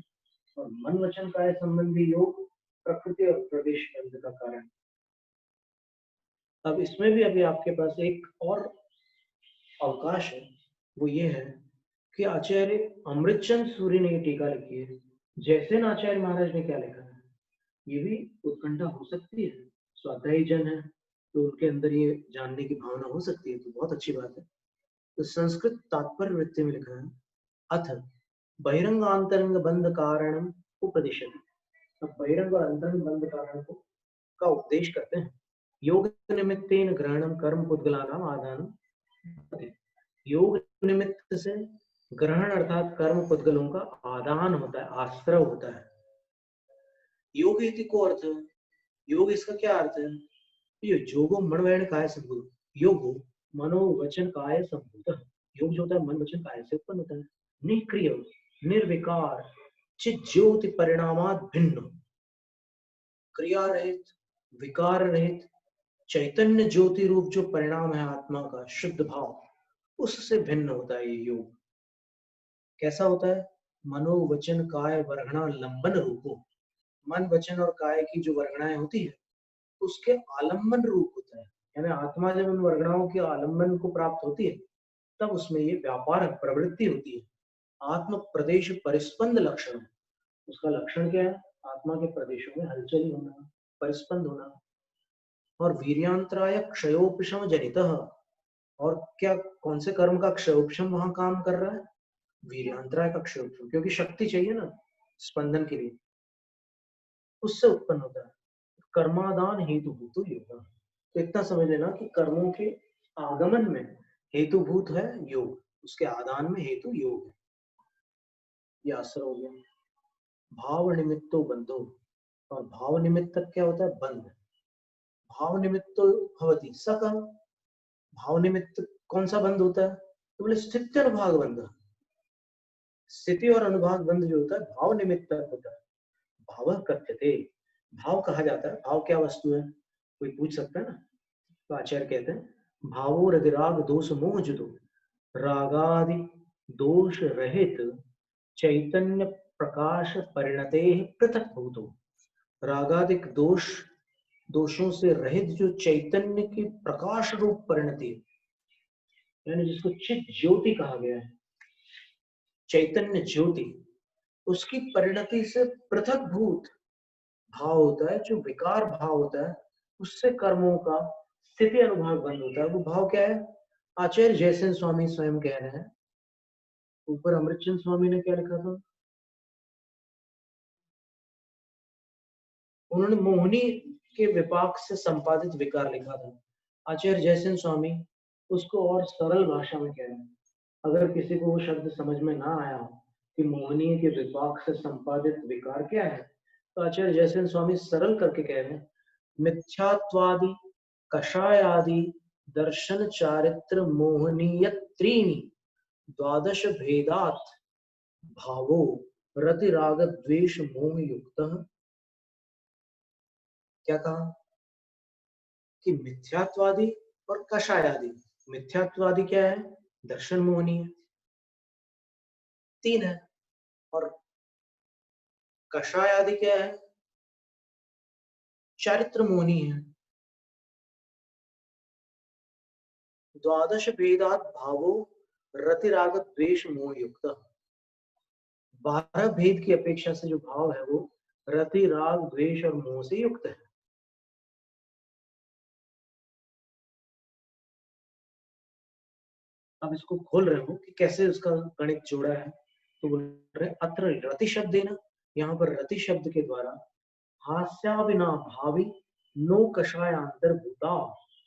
और मन वचन काय संबंधी योग प्रकृति और प्रदेश बंध का कारण। अब इसमें भी अभी आपके पास एक और अवकाश है, वो ये है कि आचार्य अमृतचंद सूरी ने टीका लिखी है। जैसे न आचार्य महाराज ने क्या लिखा है, ये भी उत्कंठा हो सकती है, स्वाध्यायी जन है तो उनके अंदर ये जानने की भावना हो सकती है, तो बहुत अच्छी बात है। तो संस्कृत तात्पर्य वृत्ति में लिखा है, अथ बहिरंग आंतरंग बंध कारण उपदिशति। अब बहिरंग और अंतरंग बंध कारण को का उपदेश करते हैं। योग निमित्तेन ग्रहणम कर्म पुद्गलानाम आदानम। योग निमित्त से ग्रहण अर्थात कर्म पुद्गलों का आदान होता है, आश्रय होता है। योग इति को अर्थ, योग इसका क्या अर्थ है? ये जोगो मन वचन काय संभूत। योगो मनो वचन काय संभूत। योग जो होता है मन वचन काय से उत्पन्न होता है। निष्क्रिय निर्विकार चित ज्योति परिणामात भिन्न, क्रिया रहित विकार रहित चैतन्य ज्योति रूप जो परिणाम है आत्मा का शुद्ध भाव, उससे भिन्न होता है ये योग। कैसा होता है? मनो वचन काय वर्गणा लंबन रूपो। मन वचन और काय की जो वर्गणाएं होती है उसके आलम्बन रूप होता है। यानी आत्मा जब उन वर्गणाओं के आलम्बन को प्राप्त होती है तब उसमें ये व्यापार प्रवृत्ति होती है। आत्म प्रदेश परिस्पंद लक्षण है। उसका लक्षण क्या है? आत्मा के प्रदेशों में हलचल होना, परिस्पंद होना। और वीर्यांतराय क्षयोपशम जनित। और क्या कौन से कर्म का क्षयोपशम वहां काम कर रहा है? वीर्यांतराय का क्षयोपशम, क्योंकि शक्ति चाहिए ना स्पंदन के लिए, उससे उत्पन्न होता है। कर्मादान हेतुभूत योग। तो इतना समझ लेना कि कर्मों के आगमन में हेतुभूत है योग, उसके आदान में हेतु योग है। ये आश्रय हो गया। भाव निमित्तो बंधो। और भाव निमित्त क्या होता है? बंध। भाव निमित्तो भवति सक। भाव निमित्त कौन सा बंध होता है? तो बोले स्थित्य अनुभाग बंध। स्थिति और अनुभाग बंध जो होता है भाव निमित्त होता है। भाव कथ्यते, भाव कहा जाता है। भाव क्या वस्तु है, कोई पूछ सकता है ना। तो आचार्य कहते हैं भावो रतिराग दोष मोह जुदो रागादि दोष रहित चैतन्य प्रकाश परिणते पृथक भूतो। रागादिक दोषों से रहित जो चैतन्य की प्रकाश रूप परिणति, यानी जिसको चित ज्योति कहा गया है, चैतन्य ज्योति, उसकी परिणति से पृथक भूत भाव होता है, जो विकार भाव होता है, उससे कर्मों का स्थिति अनुभाग बंद होता है। वो भाव क्या है? आचार्य जयसेन स्वामी स्वयं कह रहे हैं। ऊपर अमृतचंद स्वामी ने क्या लिखा था? उन्होंने मोहिनी के विपाक से संपादित विकार लिखा था। आचार्य जयसेन स्वामी उसको और सरल भाषा में कह रहे हैं। अगर किसी को वो शब्द समझ में ना आया हो कि मोहिनी के विपाक से संपादित विकार क्या है, तो आचार्य जयसेन स्वामी सरल करके कह रहे हैं मिथ्यात्वादि कषायादि दर्शन चारित्र मोहनीय त्रीणि द्वादश भेदात भावो रति राग द्वेष मोह युक्त। क्या कहा कि मिथ्यात्वादी और कषायादि। मिथ्यात्वादी क्या है? दर्शन मोहनी है, तीन है। और कषायादि क्या है? चारित्र मोहनी है। द्वादश भेदात भावो रति राग द्वेष मोह युक्त। 12 भेद की अपेक्षा से जो भाव है वो रति राग द्वेष और मोह से युक्त है। अब इसको खोल रहे हो कि कैसे उसका गणित जोड़ा है। तो बोल रहे अत्र रति शब्द है ना, यहाँ पर रति शब्द के द्वारा हास्याविना भावी नो कषायांतर्भूता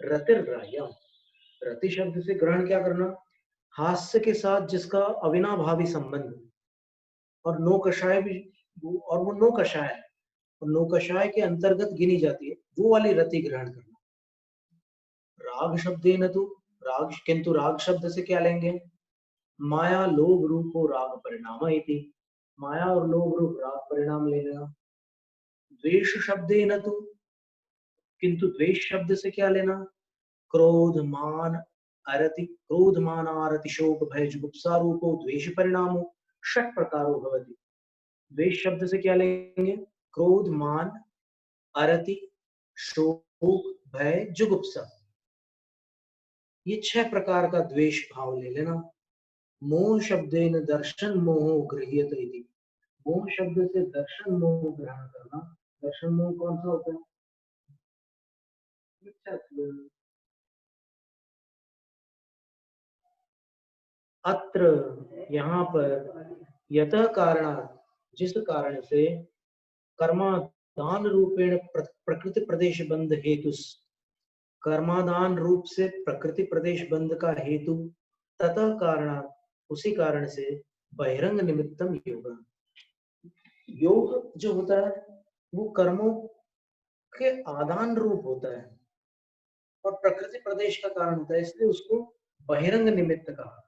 रतिर्ग्राह्यम। रति शब्द से ग्रहण क्या करना? हास्य के साथ जिसका अविनाभावी संबंध, और नो कषाय भी, और वो नो कषाय है, और नो कषाय के अंतर्गत गिनी जाती है, वो वाली रति ग्रहण करना। राग शब्द न तो राग, किंतु राग शब्द से क्या लेंगे? माया लोभ रूपो राग परिणाम इति। माया और लोभ रूप राग परिणाम ले लेना। द्वेष शब्द न तो, किंतु द्वेष शब्द से क्या लेना? क्रोध मान अरति, क्रोध मान आरति शोक भय जुगुप्सा रूपो द्वेष परिणामो षट प्रकारो भवति। द्वेष शब्द से क्या लेंगे? क्रोध मान अरति शोक भय जुगुप्सा, ये 6 प्रकार का द्वेष भाव ले लेना। मोह शब्देन दर्शन मोह गृह्यते इति। मोह शब्द से दर्शन मोह ग्रहण करना। दर्शन मोह कौन सा होता है? अत्र, यहाँ पर, यतः कारणात्, जिस कारण से, कर्मादान रूपेण प्रकृति प्रदेश बंध हेतु, कर्मादान रूप से प्रकृति प्रदेश बंध का हेतु, ततः कारणात्, उसी कारण से, बहिरंग निमित्तम योग। योग जो होता है वो कर्मों के आदान रूप होता है और प्रकृति प्रदेश का कारण होता है, इसलिए उसको बहिरंग निमित्त कहा।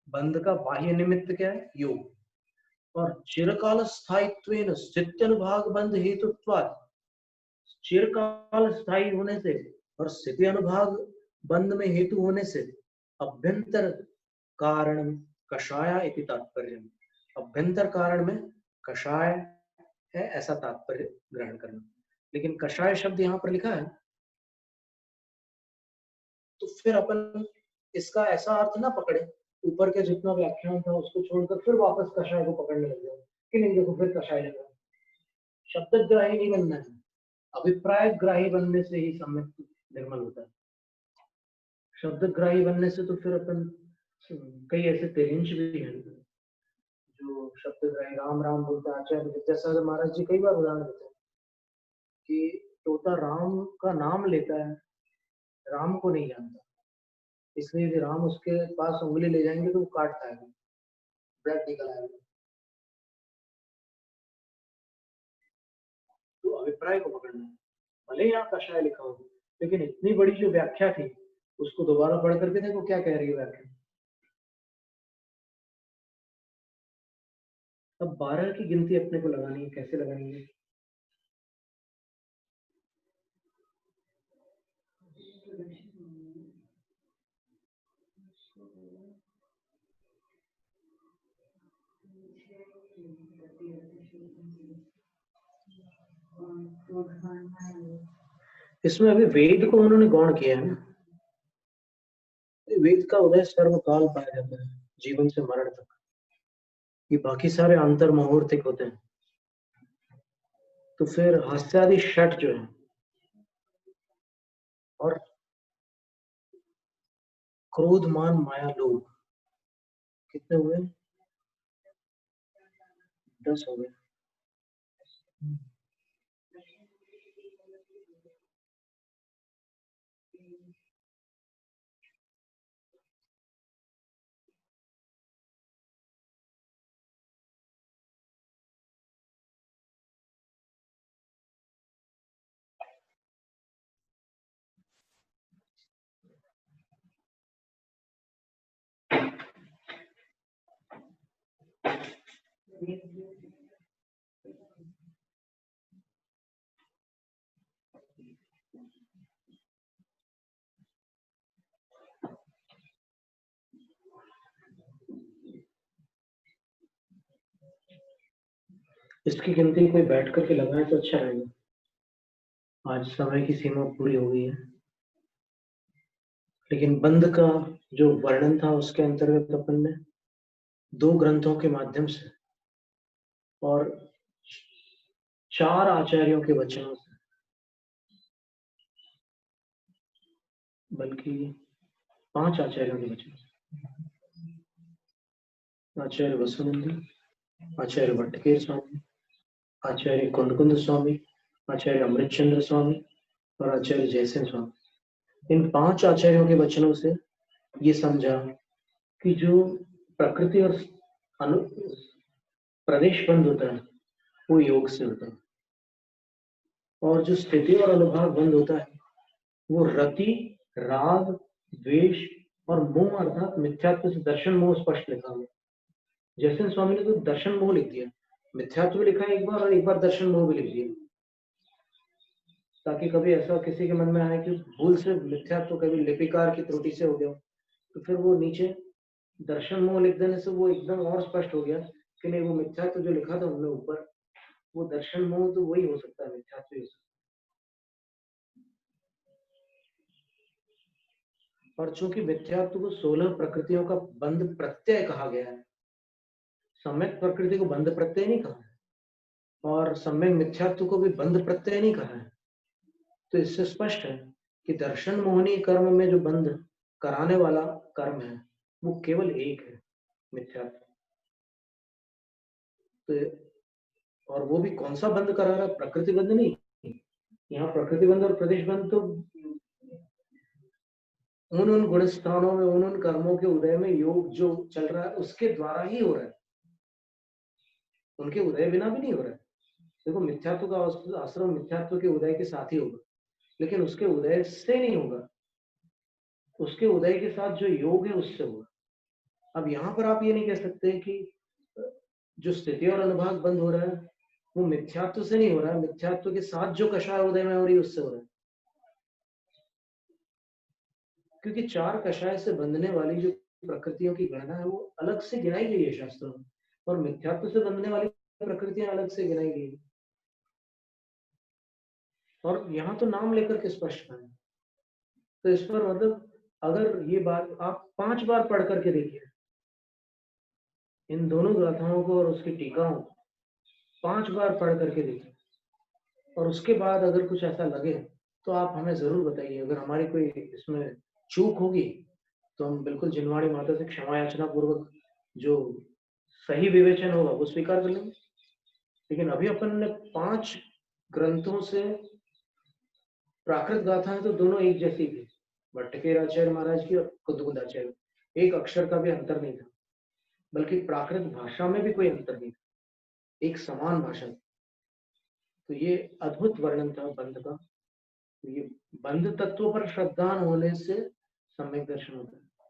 बंध का बाह्य निमित्त क्या है? योग। और चिरकाल स्थायित्वेन स्थित्यनुभाग बंध हेतुत्वात्, चिरकाल स्थायी होने से और स्थिति अनुभाग बंध में हेतु होने से अभ्यंतर कारण कषाय इति तात्पर्य। अभ्यंतर कारण में कषाय है ऐसा तात्पर्य ग्रहण करना। लेकिन कषाय शब्द यहाँ पर लिखा है, तो फिर अपन इसका ऐसा अर्थ ना पकड़े, ऊपर के जितना व्याख्यान था उसको छोड़कर फिर वापस कषाय को पकड़ने लग जाओ कि नहीं देखो फिर कषाय लगा। शब्द ग्राही नहीं बनना है, अभिप्राय ग्राही बनने से ही सम्यक निर्मल होता है। शब्द ग्राही बनने से तो फिर अपन, कई ऐसे तेरिंच भी हैं जो शब्द ग्राही राम राम बोलते हैं। आचार्य विद्यासागर महाराज जी कई बार उदाहरण देते हैं कि तोता राम का नाम लेता है, राम को नहीं जानता, इसलिए यदि राम उसके पास उंगली ले जाएंगे तो वो काट खाएगा, ब्लड निकल आएगा। तो अभिप्राय को पकड़ना है, भले ही यहाँ कषाय लिखा हो, लेकिन इतनी बड़ी जो व्याख्या थी उसको दोबारा पढ़ करके देखो क्या कह रही है व्याख्या। अब 12 की गिनती अपने को लगानी है, कैसे लगाएंगे? इसमें अभी वेद को उन्होंने गौण किया है ना। वेद का उदय सर्वकाल पाया जाता है, जीवन से मरण तक। ये बाकी सारे अंतर मुहूर्तिक होते हैं। तो फिर हास्यादि षट जो है और क्रोध मान माया लोभ कितने हुए? 10 हो गए। इसकी गिनती कोई बैठ करके लगाए तो अच्छा रहेगा। आज समय की सीमा पूरी हो गई है, लेकिन बंध का जो वर्णन था उसके अंतर्गत अपन ने 2 ग्रंथों के माध्यम से और 4 आचार्यों के वचनों से, बल्कि 5 आचार्यों के वचन, आचार्य वसुनंदी, आचार्य भट्टकेर स्वामी, आचार्य कुंदकुंद स्वामी, आचार्य अमृतचंद्र स्वामी और आचार्य जयसेन स्वामी। इन 5 आचार्यों के वचनों से ये समझा कि जो प्रकृति और प्रदेश बंद होता है वो योग से होता है, और जो स्थिति और अनुभाग बंद होता है वो रति, राग, द्वेष और मोह अर्थात मिथ्यात्व से दर्शन मोह स्पष्ट लिखा हुआ। जयसेन स्वामी ने तो दर्शन मोह लिख दिया, मिथ्यात्व लिखा एक बार और एक बार दर्शन मोह भी लिख दिया, ताकि कभी ऐसा किसी के मन में आए कि भूल से मिथ्यात्व कभी लिपिकार की त्रुटि से हो गया, तो फिर वो नीचे दर्शन मोह लिख देने से वो एकदम और स्पष्ट हो गया कि नहीं, वो मिथ्यात्व जो लिखा था उनमें ऊपर, वो दर्शन मोह तो वही हो सकता है, मिथ्यात्व ही हो सकता है। और चूंकि मिथ्यात्व को 16 प्रकृतियों का बंध प्रत्यय कहा गया है, सम्यक प्रकृति को बंध प्रत्यय नहीं कहा है, और सम्यक मिथ्यात्व को भी बंध प्रत्यय नहीं कहा है, तो इससे स्पष्ट है कि दर्शन मोहनी कर्म में जो बंध कराने वाला कर्म है वो केवल एक है, मिथ्यात्व। तो और वो भी कौन सा बंध करा रहा है? प्रकृति बंध नहीं। यहाँ प्रकृति बंध और प्रदेश बंध तो उन गुण स्थानों में उन कर्मों के उदय में योग जो चल रहा है उसके द्वारा ही हो रहा है, उनके उदय बिना भी नहीं हो रहा है। देखो, मिथ्यात्व का आश्रम मिथ्यात्व के उदय के साथ ही होगा, लेकिन उसके उदय से नहीं होगा, उसके उदय के साथ जो योग है उससे होगा। अब यहाँ पर आप ये नहीं कह सकते कि जो स्थिति और अनुभाग बंद हो रहा है वो मिथ्यात्व से नहीं हो रहा है, मिथ्यात्व के साथ जो कषाय उदय में हो रही है उससे हो रहा है, क्योंकि 4 कषाय से बंधने वाली जो प्रकृतियों की गणना है वो अलग से गिनाई गई है शास्त्रों में, और मिथ्यात्व से बंधने वाली प्रकृतियां अलग से गिनाई गई है। और यहाँ तो नाम लेकर के स्पष्ट है, तो इस पर मतलब अगर ये बात आप 5 बार पढ़ करके देखिए, इन दोनों गाथाओं को और उसकी टीकाओं को 5 बार पढ़ करके देखिए, और उसके बाद अगर कुछ ऐसा लगे तो आप हमें जरूर बताइए। अगर हमारी कोई इसमें चूक होगी तो हम बिल्कुल जिनवाणी माता से क्षमा याचना पूर्वक जो सही विवेचन होगा वो स्वीकार कर लेंगे। लेकिन अभी अपन ने 5 ग्रंथों से प्राकृत गाथाएं तो दोनों एक जैसी थी, भट्टकेर आचार्य महाराज की और कुंदकुंद आचार्य, एक अक्षर का भी अंतर नहीं था, बल्कि प्राकृत भाषा में भी कोई अंतर नहीं था, एक समान भाषा। तो ये अद्भुत वर्णन था बंध का। तो ये बंध तत्व पर श्रद्धा होने से सम्यक दर्शन होता है।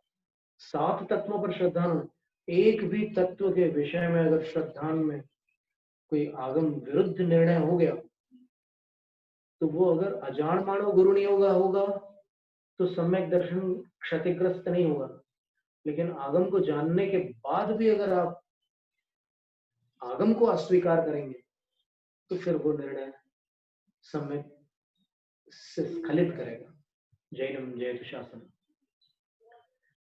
7 तत्वों पर श्रद्धानु, एक भी तत्व के विषय में अगर श्रद्धान में कोई आगम विरुद्ध निर्णय हो गया, तो वो अगर अजान मानव गुरु नहीं होगा तो सम्यक दर्शन क्षतिग्रस्त नहीं होगा। लेकिन आगम को जानने के बाद भी अगर आप आगम को अस्वीकार करेंगे तो फिर वो निर्णय सम्यक से स्खलित करेगा। जैनम जयतु शासन।